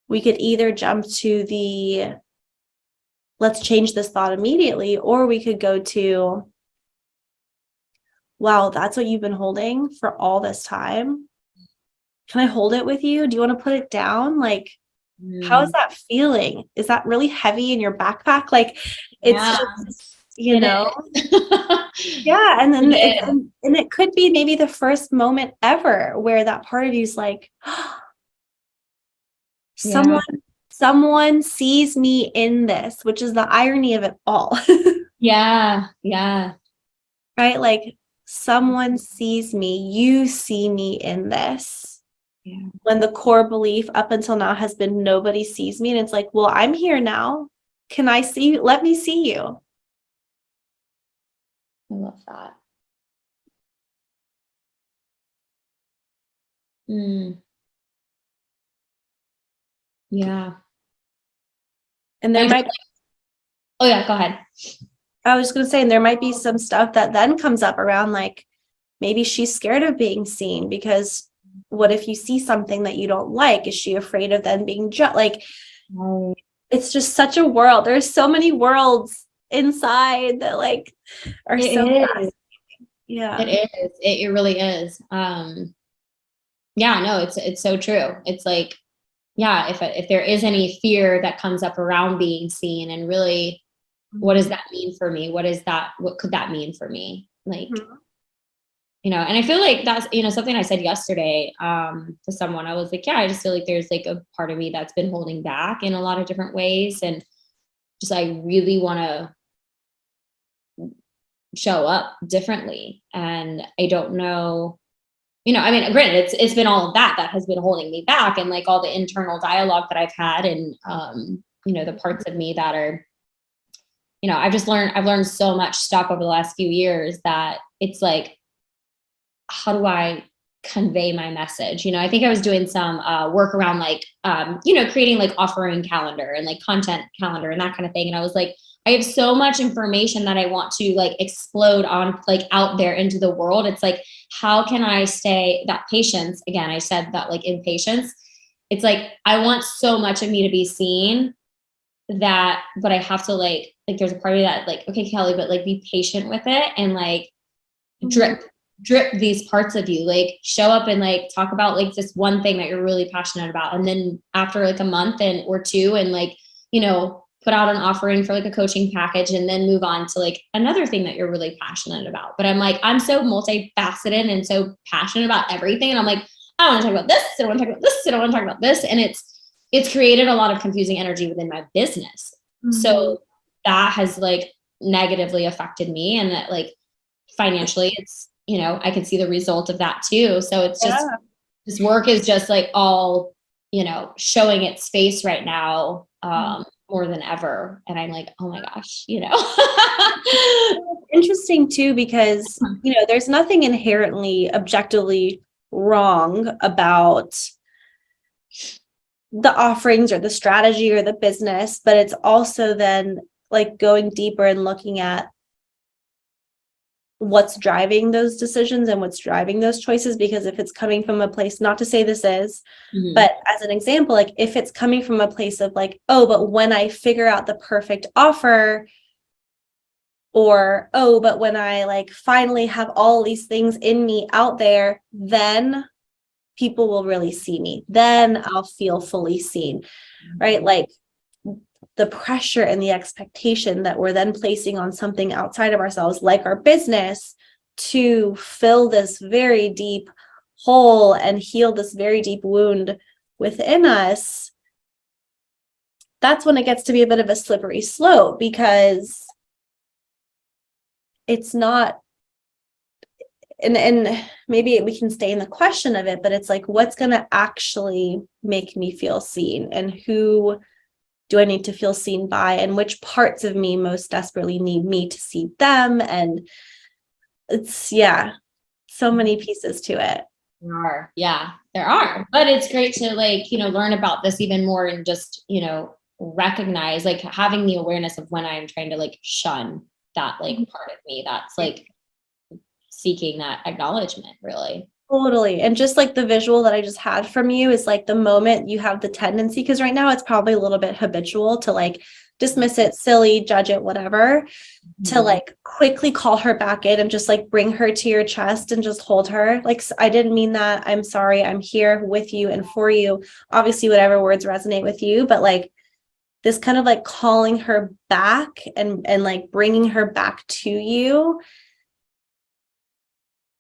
we could either jump to the let's change this thought immediately, or we could go to, wow, that's what you've been holding for all this time. Can I hold it with you? Do you want to put it down? Like, how is that feeling? Is that really heavy in your backpack? Like, it's Yeah, just, you know, is. yeah. And then It is. and it could be maybe the first moment ever where that part of you is like, Yeah. someone sees me in this, which is the irony of it all. Yeah. Yeah. Right? Like someone sees me, you see me in this. Yeah. When the core belief up until now has been nobody sees me. And it's like, well, I'm here now. Can I see you? Let me see you. I love that. Mm. Yeah. And there might, Oh yeah, go ahead. I was going to say, and there might be some stuff that then comes up around like, maybe she's scared of being seen because what if you see something that you don't like? Is she afraid of then being judged? Like, Right. it's just such a world. There's so many worlds inside that like are It so is. fascinating. Yeah. It is. It really is. Yeah, no, it's so true. It's like, yeah, if there is any fear that comes up around being seen, and really, what does that mean for me? What could that mean for me? Like, Mhm. and I feel like that's, something I said yesterday, to someone. I was like, yeah, I just feel like there's like a part of me that's been holding back in a lot of different ways. And just, I really want to show up differently. And I don't know, I mean, granted, it's been all of that has been holding me back, and like all the internal dialogue that I've had, and, the parts of me that are, I've learned so much stuff over the last few years that it's like, how do I convey my message? I think I was doing some work around like, creating like offering calendar and like content calendar and that kind of thing. And I was like, I have so much information that I want to like explode on, like out there into the world. It's like, how can I stay that patience? Again, I said that like impatience. It's like, I want so much of me to be seen but I have to like there's a part of me that like, okay, Kelly, but like be patient with it, and like drip these parts of you, like show up and like talk about like this one thing that you're really passionate about, and then after like a month or two, and like put out an offering for like a coaching package, and then move on to like another thing that you're really passionate about. But I'm like, I'm so multifaceted and so passionate about everything, and I'm like, I want to talk about this, I don't want to talk about this, I don't want to talk about this, and it's created a lot of confusing energy within my business. So that has like negatively affected me, and that like financially, it's I can see the result of that too. So it's just, this work is just like all showing its face right now, more than ever. And I'm like, oh my gosh. Interesting too, because there's nothing inherently objectively wrong about the offerings or the strategy or the business, but it's also then like going deeper and looking at what's driving those decisions and what's driving those choices. Because if it's coming from a place, not to say this is, but as an example, like if it's coming from a place of like, oh, but when I figure out the perfect offer, or, oh, but when I like finally have all these things in me out there, then people will really see me. Then I'll feel fully seen, right? Like the pressure and the expectation that we're then placing on something outside of ourselves, like our business, to fill this very deep hole and heal this very deep wound within us. That's when it gets to be a bit of a slippery slope, because it's not, and maybe we can stay in the question of it, but it's like, what's going to actually make me feel seen, and who do I need to feel seen by, and which parts of me most desperately need me to see them? And it's, so many pieces to it. There are, but it's great to like, learn about this even more, and just, recognize, like having the awareness of when I'm trying to like shun that like part of me that's like seeking that acknowledgement, really. Totally. And just like the visual that I just had from you is like the moment you have the tendency, because right now it's probably a little bit habitual to like dismiss it, silly, judge it, whatever, to like quickly call her back in and just like bring her to your chest and just hold her. Like, I didn't mean that. I'm sorry. I'm here with you and for you. Obviously, whatever words resonate with you, but like this kind of like calling her back and like bringing her back to you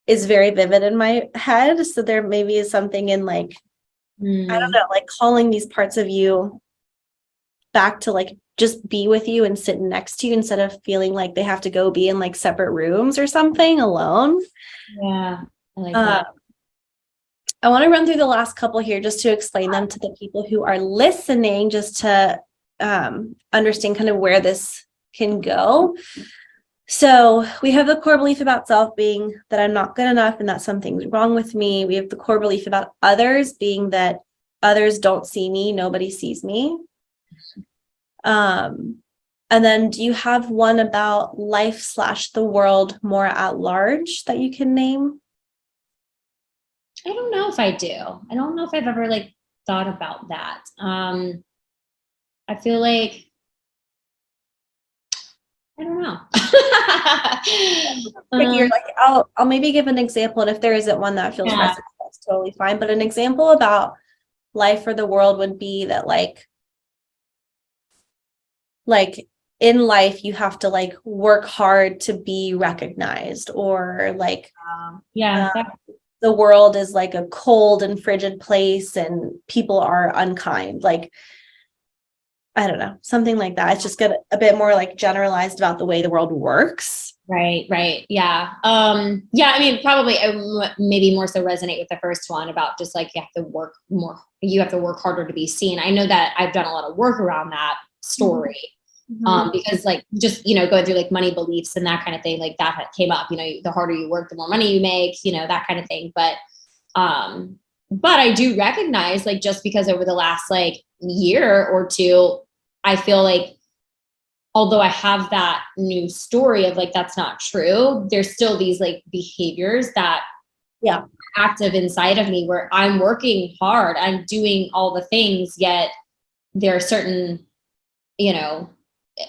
is very vivid in my head. So there maybe is something in like, I don't know, like calling these parts of you back to like just be with you and sit next to you, instead of feeling like they have to go be in like separate rooms or something alone. Yeah, I like that. I want to run through the last couple here just to explain them to the people who are listening, just to understand kind of where this can go. So we have the core belief about self being that I'm not good enough and that something's wrong with me. We have the core belief about others being that others don't see me, nobody sees me. And then do you have one about life / the world more at large that you can name? I don't know if I do. I don't know if I've ever like thought about that. I feel like, I don't know. You're like, I'll maybe give an example, and if there isn't one that feels resonant, that's totally fine. But an example about life or the world would be that like in life you have to like work hard to be recognized, or like the world is like a cold and frigid place and people are unkind. Like, I don't know, something like that. It's just get a bit more like generalized about the way the world works. Right. Yeah. I mean, probably maybe more so resonate with the first one about just like you have to work more, you have to work harder to be seen. I know that I've done a lot of work around that story. Because like just, going through like money beliefs and that kind of thing, like that came up, the harder you work, the more money you make, that kind of thing. But I do recognize, like, just because over the last like year or two, I feel like although I have that new story of like, that's not true, there's still these like behaviors that are active inside of me where I'm working hard, I'm doing all the things, yet there are certain,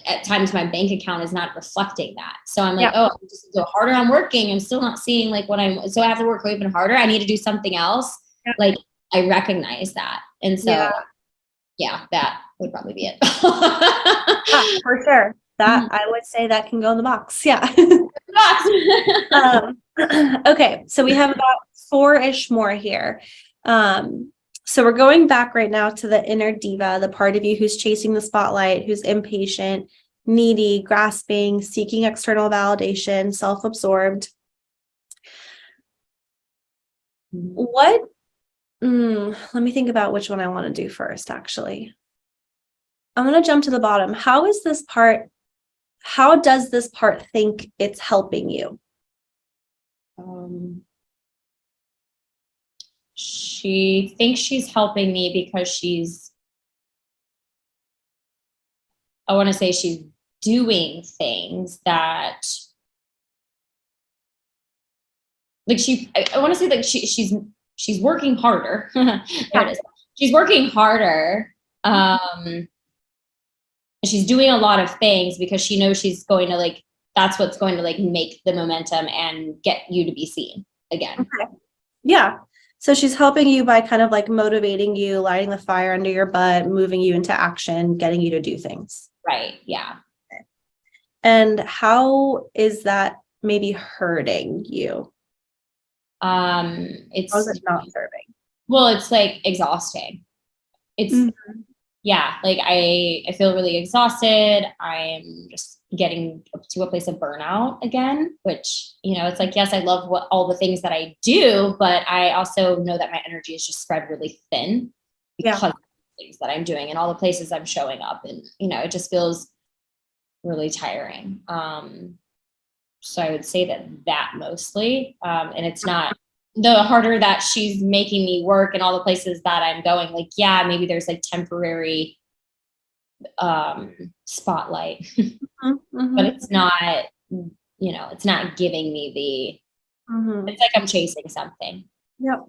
at times my bank account is not reflecting that. So I'm like, oh, I'm just go harder on working. I'm still not seeing like so I have to work even harder. I need to do something else. Like, I recognize that. And so that would probably be it. For sure. That I would say that can go in the box. Yeah. Okay. So we have about 4-ish more here. So we're going back right now to the inner diva, the part of you who's chasing the spotlight, who's impatient, needy, grasping, seeking external validation, self-absorbed. Let me think about which one I want to do first, actually. I'm going to jump to the bottom. How does this part think it's helping you? She thinks she's helping me because she's I want to say she's doing things that like I want to say that she's working harder. There it is. She's working harder. She's doing a lot of things because she knows she's going to like, that's what's going to like make the momentum and get you to be seen again. Okay. Yeah. So she's helping you by kind of like motivating you, lighting the fire under your butt, moving you into action, getting you to do things. Right. Yeah. Okay. And how is that maybe hurting you? It's How is it not serving? Well, it's like exhausting. It's yeah, like I feel really exhausted. I'm just getting to a place of burnout again, which, you know, it's like, yes, I love all the things that I do, but I also know that my energy is just spread really thin because of the things that I'm doing and all the places I'm showing up. And, you know, it just feels really tiring. So I would say that mostly, and it's not the harder that she's making me work and all the places that I'm going, like, yeah, maybe there's like temporary spotlight, but it's not, you know, it's not giving me it's like I'm chasing something that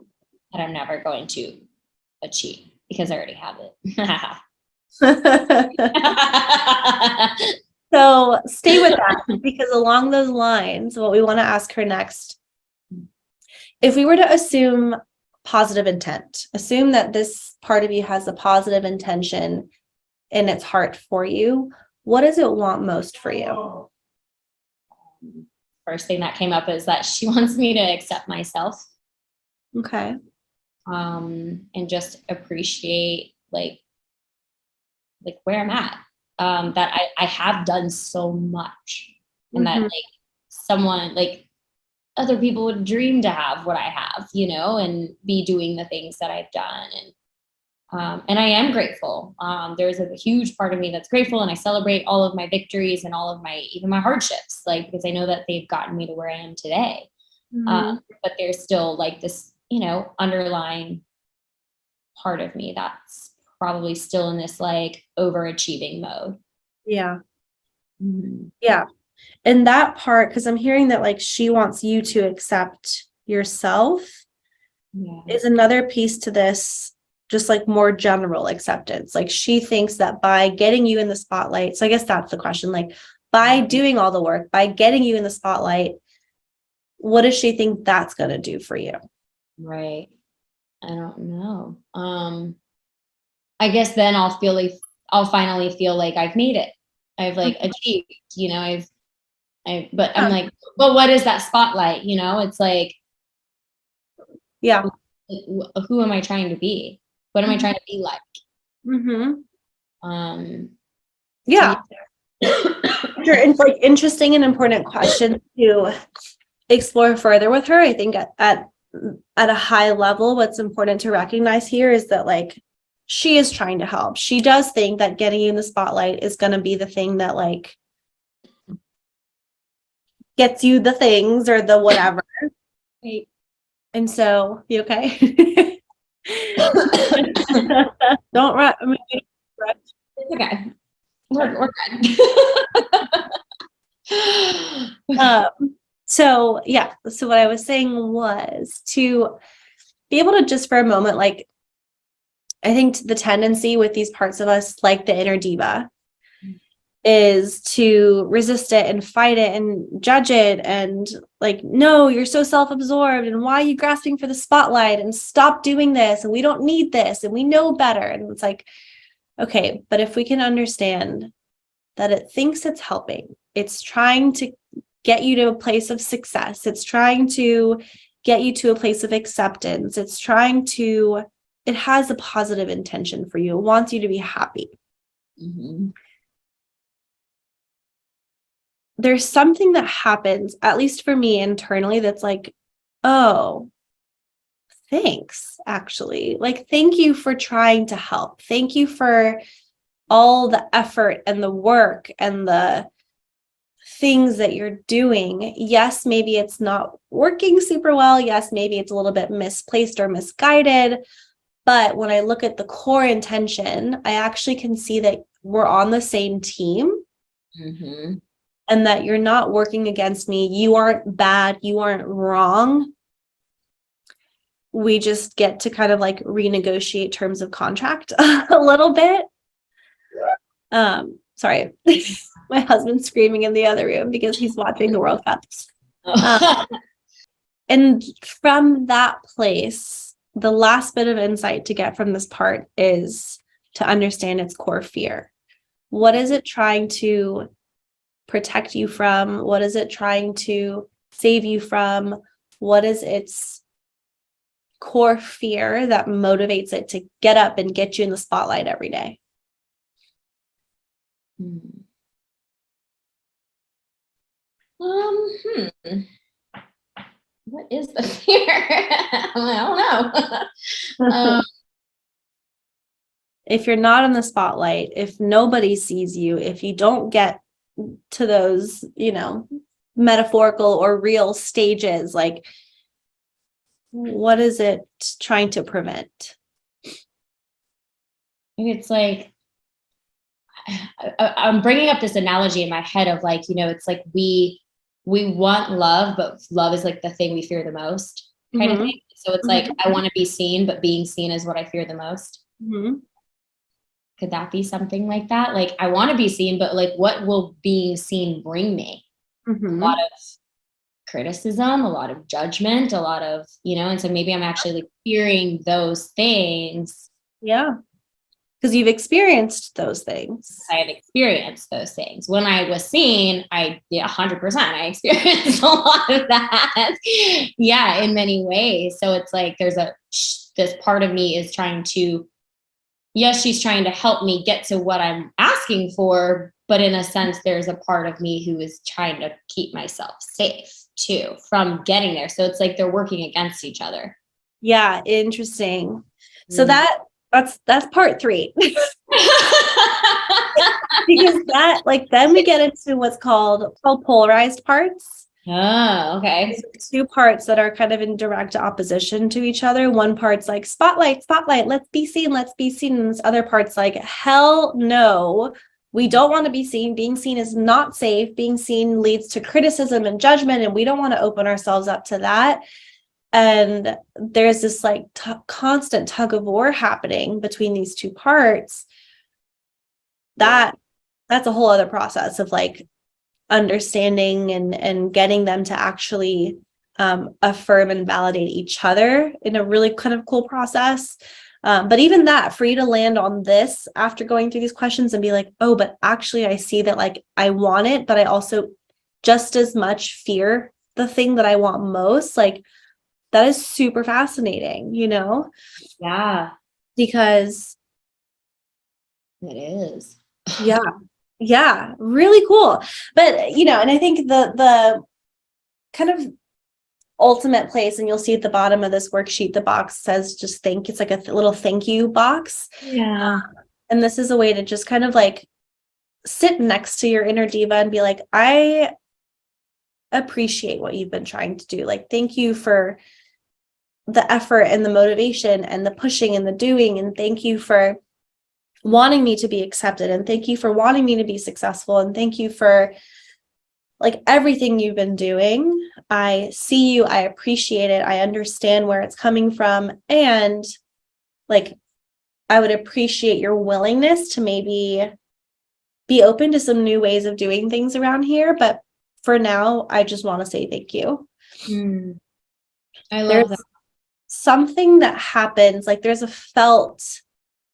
I'm never going to achieve because I already have it. So stay with that, because along those lines, what we want to ask her next, if we were to assume positive intent, assume that this part of you has a positive intention in its heart for you, what does it want most for you? First thing that came up is that she wants me to accept myself. Okay. And just appreciate like where I'm at. That I have done so much, and that like someone like other people would dream to have what I have, you know, and be doing the things that I've done. And I am grateful. There's a huge part of me that's grateful, and I celebrate all of my victories and all of even my hardships, like, because I know that they've gotten me to where I am today. But there's still like this, you know, underlying part of me that's probably still in this like overachieving mode. Yeah. Yeah. And that part, because I'm hearing that like she wants you to accept yourself, is another piece to this, just like more general acceptance. Like she thinks that by getting you in the spotlight, so I guess that's the question, like by doing all the work, by getting you in the spotlight, what does she think that's going to do for you? Right. I don't know. I guess then I'll finally feel like I've made it. I've like achieved, you know, but I'm like, but what is that spotlight? You know, it's like, who am I trying to be? What am I trying to be like? Sure. It's like interesting and important question to explore further with her. I think at a high level, what's important to recognize here is that like she is trying to help. She does think that getting you in the spotlight is going to be the thing that like gets you the things or the whatever. Right. And so, you okay? Don't run. I mean, it's okay. We're good. So yeah. So what I was saying was to be able to just for a moment, like, I think the tendency with these parts of us, like the inner diva, is to resist it and fight it and judge it and like, no, you're so self-absorbed and why are you grasping for the spotlight and stop doing this and we don't need this and we know better. And it's like, okay, but if we can understand that it thinks it's helping, it's trying to get you to a place of success, it's trying to get you to a place of acceptance, it has a positive intention for you. It wants you to be happy. There's something that happens, at least for me internally, that's like, oh, thanks, actually. Like, thank you for trying to help. Thank you for all the effort and the work and the things that you're doing. Yes, maybe it's not working super well. Yes, maybe it's a little bit misplaced or misguided. But when I look at the core intention, I actually can see that we're on the same team. Mm-hmm. And that you're not working against me. You aren't bad. You aren't wrong. We just get to kind of like renegotiate terms of contract a little bit. Sorry, my husband's screaming in the other room because he's watching the World Cup. And from that place, the last bit of insight to get from this part is to understand its core fear. What is it trying to protect you from? What is it trying to save you from? What is its core fear that motivates it to get up and get you in the spotlight every day? What is the fear? I don't know. If you're not in the spotlight, if nobody sees you, if you don't get to those, metaphorical or real stages, like, what is it trying to prevent? It's like, I'm bringing up this analogy in my head of like, it's like we want love, but love is like the thing we fear the most kind of thing. So it's like, I want to be seen, but being seen is what I fear the most. Could that be something like that? Like, I want to be seen, but like, what will being seen bring me? A lot of criticism, a lot of judgment, a lot of, and so maybe I'm actually like fearing those things. Yeah. Because you've experienced those things. I have experienced those things. When I was seen, 100%, I experienced a lot of that. Yeah, in many ways. So it's like there's this part of me is trying to, yes, she's trying to help me get to what I'm asking for, but in a sense, there's a part of me who is trying to keep myself safe too from getting there. So it's like they're working against each other. Yeah, interesting. So that's part 3. Because that, like, then we get into what's called polarized parts. Oh, okay. There's 2 parts that are kind of in direct opposition to each other. One part's like, spotlight, let's be seen. And this other part's like, hell no, we don't want to be seen. Being seen is not safe. Being seen leads to criticism and judgment, and we don't want to open ourselves up to that. And there's this like constant tug of war happening between these 2 parts. That's a whole other process of like understanding and getting them to actually affirm and validate each other in a really kind of cool process. But even that, for you to land on this after going through these questions and be like, oh, but actually I see that like I want it, but I also just as much fear the thing that I want most. Like, that is super fascinating, Yeah. Because it is. Yeah, really cool. But, and I think the kind of ultimate place, and you'll see at the bottom of this worksheet, the box says just thank. It's like a little thank you box. Yeah. And this is a way to just kind of like sit next to your inner diva and be like, I appreciate what you've been trying to do. Like, thank you for the effort and the motivation and the pushing and the doing. And thank you for wanting me to be accepted. And thank you for wanting me to be successful. And thank you for like everything you've been doing. I see you. I appreciate it. I understand where it's coming from. And like, I would appreciate your willingness to maybe be open to some new ways of doing things around here. But for now, I just want to say thank you. I love that. Something that happens, like there's a felt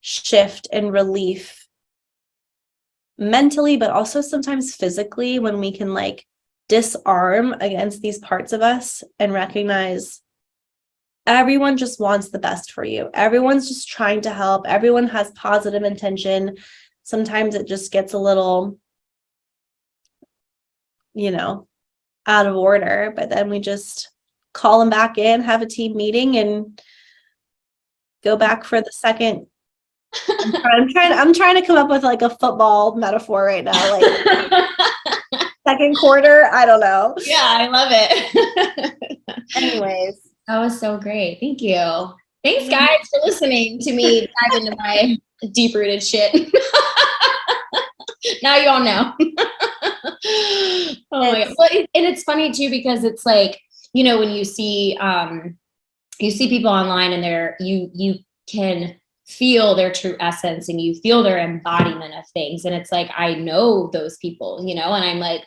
shift and relief mentally, but also sometimes physically, when we can like disarm against these parts of us and recognize everyone just wants the best for you. Everyone's just trying to help. Everyone has positive intention. Sometimes it just gets a little, out of order, but then we just call them back in, have a team meeting, and go back for the second. I'm trying to come up with like a football metaphor right now, like second quarter. I don't know. Yeah, I love it. Anyways, that was so great. Thank you. Thanks, guys, for listening to me dive into my deep-rooted shit. Now you all know. Oh my God. Well, and it's funny too, because it's like, you know, when you see people online and you can feel their true essence and you feel their embodiment of things. And it's like, I know those people, you know, and I'm like,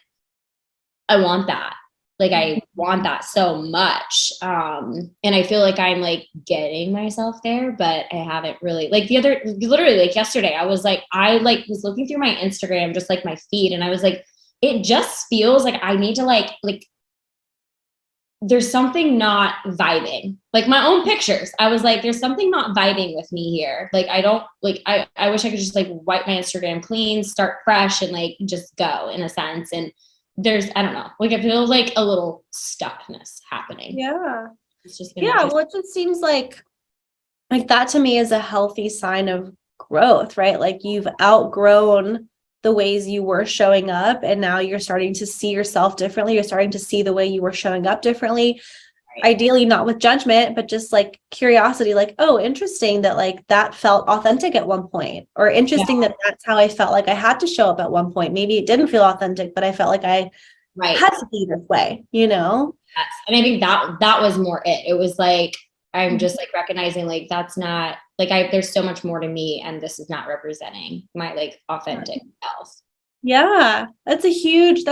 I want that. Like, I want that so much. And I feel like I'm like getting myself there, but I haven't really, like literally like yesterday, I was was looking through my Instagram, just like my feed. And I was like, it just feels like I need to like, there's something not vibing, like my own pictures. I was like, there's something not vibing with me here. Like, I don't like, I wish I could just like wipe my Instagram clean, start fresh and like just go in a sense. And I don't know, like I feel like a little stuckness happening. Yeah. It's just Well, it just seems like that to me is a healthy sign of growth, right? Like you've outgrown the ways you were showing up and now you're starting to see yourself differently. You're starting to see the way you were showing up differently. Right. Ideally not with judgment, but just like curiosity, like, oh, interesting that like that felt authentic at one point, or interesting that that's how I felt like I had to show up at one point. Maybe it didn't feel authentic, but I felt like I had to be this way, you know? Yes. And I think that was more it. It was like, I'm just like recognizing like, that's not like, there's so much more to me and this is not representing my like authentic self. Yeah. That's huge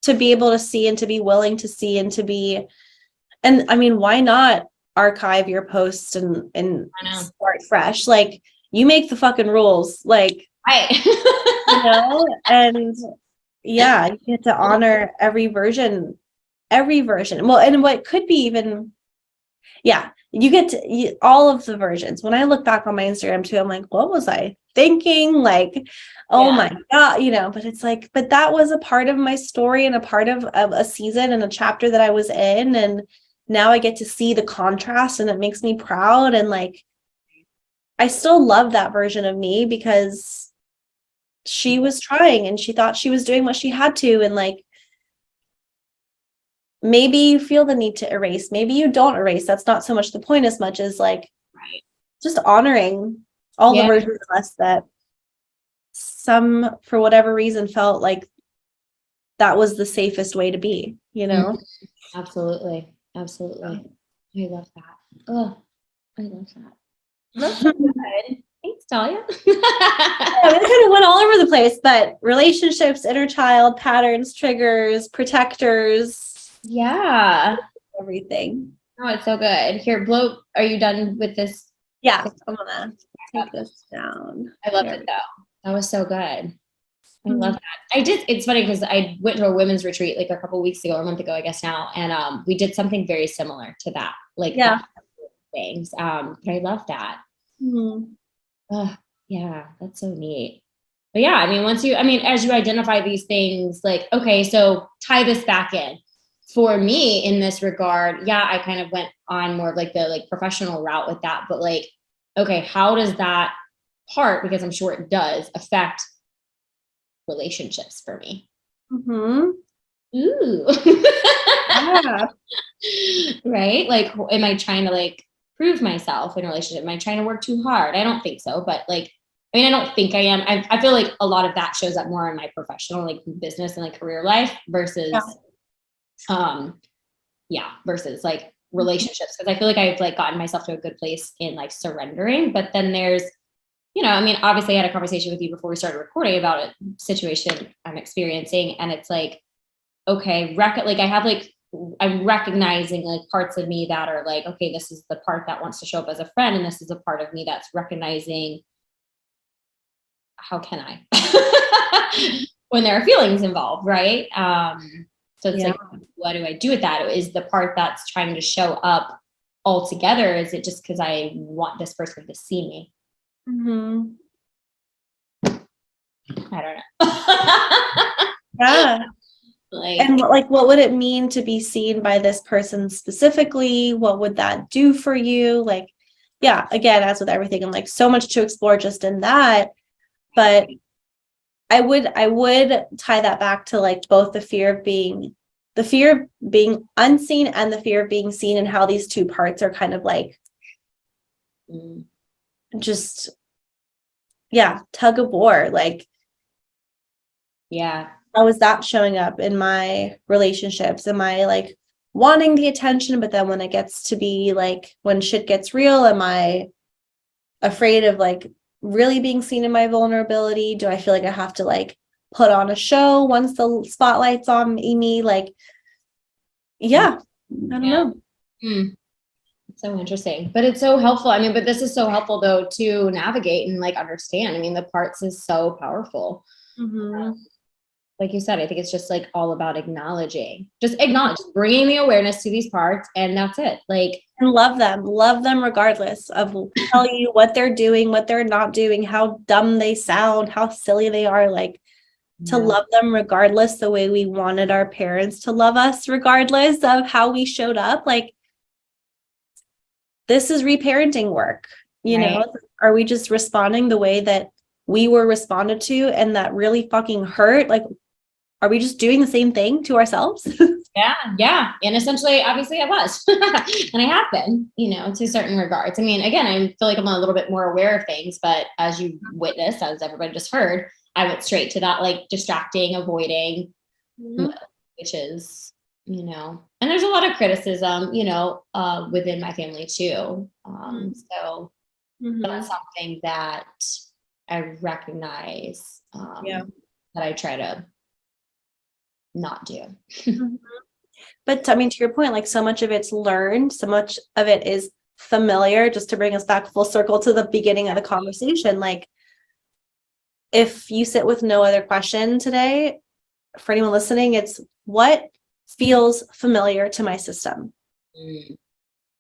to be able to see and to be willing to see and to be, and I mean, why not archive your posts and start fresh? Like you make the fucking rules, like, right. You know, and yeah, you get to honor every version. Well, and what could be even, you get to all of the versions. When I look back on my Instagram too, I'm like, what was I thinking? Like, oh my God, you know, but it's like, but that was a part of my story and a part of a season and a chapter that I was in. And now I get to see the contrast and it makes me proud. And like, I still love that version of me because she was trying and she thought she was doing what she had to. And like, maybe you feel the need to erase, maybe you don't erase. That's not so much the point as much as like, just honoring all the versions of us that some, for whatever reason, felt like that was the safest way to be, you know? Absolutely. I love that. Oh, I love that. That's so good. Thanks, Tallia. We kind of went all over the place, but relationships, inner child, patterns, triggers, protectors. Yeah. Everything. Oh, it's so good. Here, are you done with this? Yeah, I'm gonna take this down. I loved it though. That was so good. I love that. It's funny because I went to a women's retreat like a couple weeks ago, or a month ago, I guess now. And we did something very similar to that. Like things. But I love that. Oh, yeah, that's so neat. But yeah, I mean, as you identify these things, like, okay, so tie this back in. For me in this regard, I kind of went on more of like the like professional route with that, but like, okay, how does that part, because I'm sure it does, affect relationships for me? Ooh. Yeah. Right? Like, am I trying to like prove myself in a relationship? Am I trying to work too hard? I don't think so, but like, I mean, I don't think I am. I feel like a lot of that shows up more in my professional, like business and like career life versus versus like relationships, because I feel like I've like gotten myself to a good place in like surrendering. But then there's, I mean, obviously I had a conversation with you before we started recording about a situation I'm experiencing, and it's like, okay, I'm recognizing like parts of me that are like, okay, this is the part that wants to show up as a friend, and this is a part of me that's recognizing how can I when there are feelings involved, right? So it's like, what do I do with that? Is the part that's trying to show up all together? Is it just because I want this person to see me? I don't know. And what would it mean to be seen by this person specifically? What would that do for you? Like, again, as with everything, I'm like so much to explore just in that. But I would tie that back to like both the fear of being unseen and the fear of being seen, and how these two parts are kind of like just tug of war. Like Yeah. How is that showing up in my relationships? Am I like wanting the attention, but then when it gets to be like, when shit gets real, am I afraid of like really being seen in my vulnerability? Do I feel like I have to like put on a show once the spotlight's on me? Like, yeah, I don't know. Mm. So interesting, but it's so helpful. I mean, but this is so helpful though to navigate and like understand. I mean, the parts is so powerful. Like you said, I think it's just like all about just bringing the awareness to these parts, and that's it. Like, and love them regardless of tell you what they're doing, what they're not doing, how dumb they sound, how silly they are. Like, to love them regardless, the way we wanted our parents to love us, regardless of how we showed up. Like, this is reparenting work, you know? Are we just responding the way that we were responded to and that really fucking hurt? Like, are we just doing the same thing to ourselves? Yeah. And essentially, obviously I was, and I have been, you know, to certain regards. I mean, again, I feel like I'm a little bit more aware of things, but as you witnessed, as everybody just heard, I went straight to that, like distracting, avoiding, which is, you know, and there's a lot of criticism, you know, within my family too. So that's something that I recognize, that I try to not do. But I mean, to your point, like so much of it's learned, so much of it is familiar, just to bring us back full circle to the beginning of the conversation. Like, if you sit with no other question today, for anyone listening, it's what feels familiar to my system.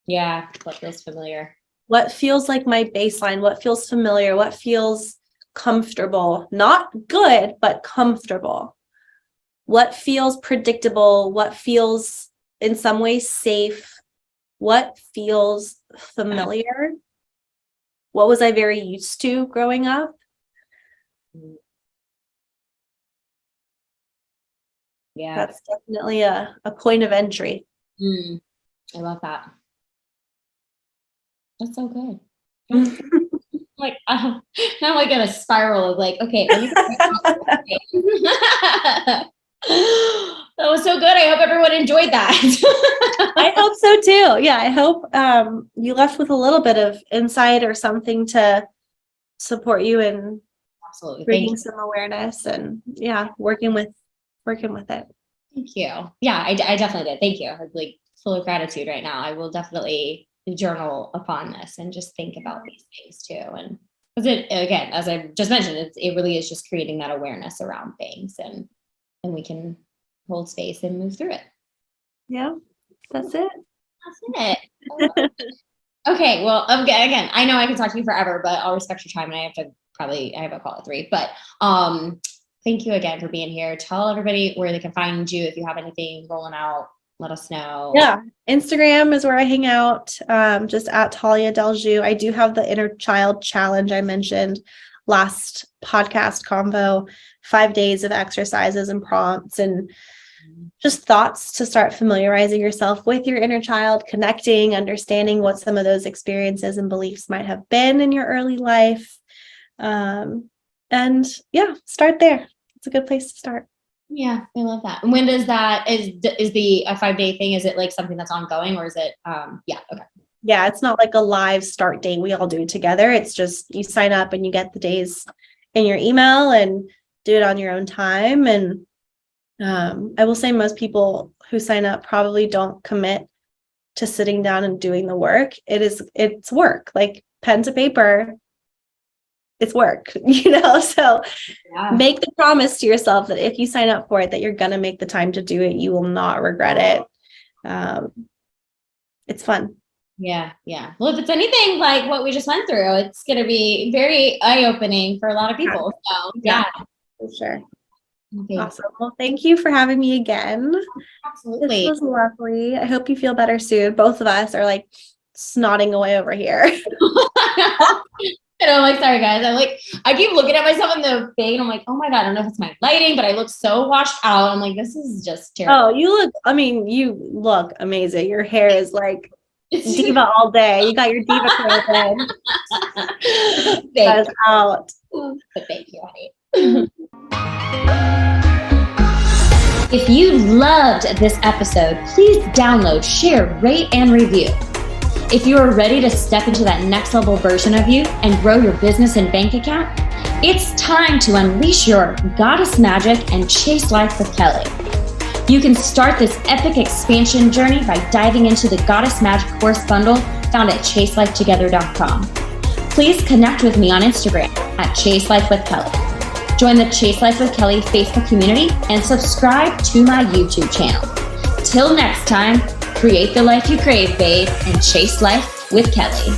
Yeah, what feels familiar. What feels like my baseline? What feels familiar? What feels comfortable? Not good, but comfortable. What feels predictable? What feels in some ways safe? What feels familiar? What was I very used to growing up? Yeah. That's definitely a point of entry. I love that. That's so good. Like, now I'm like in a spiral of like, okay, let me that was so good. I hope everyone enjoyed that. I hope so too. Yeah, I hope you left with a little bit of insight or something to support you in Absolutely. bringing some awareness and working with it. Thank you. Yeah, I definitely did. Thank you. I'm like full of gratitude right now. I will definitely journal upon this and just think about these things too. And because it, again, as I just mentioned, it really is just creating that awareness around things, and we can hold space and move through it. Yeah, that's it. That's it. Okay. Well, again, I know I can talk to you forever, but I'll respect your time, and I have a call at 3, but, thank you again for being here. Tell everybody where they can find you. If you have anything rolling out, let us know. Yeah. Instagram is where I hang out, just at Tallia Deljou. I do have the Inner Child Challenge I mentioned last podcast convo, 5 days of exercises and prompts and just thoughts to start familiarizing yourself with your inner child, connecting, understanding what some of those experiences and beliefs might have been in your early life. And start there. It's a good place to start. Yeah, I love that. And when does that is the a 5-day thing? Is it like something that's ongoing, or is it? Okay. Yeah, it's not like a live start date we all do together. It's just you sign up and you get the days in your email and do it on your own time. And I will say most people who sign up probably don't commit to sitting down and doing the work. It's work, like pen to paper. It's work, so make the promise to yourself that if you sign up for it, that you're going to make the time to do it. You will not regret it. It's fun. Yeah. Well, if it's anything like what we just went through, it's going to be very eye-opening for a lot of people. So for sure. Okay. Awesome. Well, thank you for having me again. Absolutely. This was lovely. I hope you feel better soon. Both of us are like snotting away over here. And I'm like, sorry guys. I keep looking at myself in the thing and I'm like, oh my God, I don't know if it's my lighting, but I look so washed out. I'm like, this is just terrible. Oh, you look amazing. Your hair is like diva all day. You got your diva curls in. Thank you. Out. But thank you, honey. If you loved this episode, please download, share, rate, and review. If you are ready to step into that next level version of you and grow your business and bank account, it's time to unleash your goddess magic and chase life with Kelly. You can start this epic expansion journey by diving into the Goddess Magic course bundle found at chaselifetogether.com. Please connect with me on Instagram at Chase Life with Kelly. Join the Chase Life with Kelly Facebook community and subscribe to my YouTube channel. Till next time, create the life you crave, babe, and chase life with Kelly.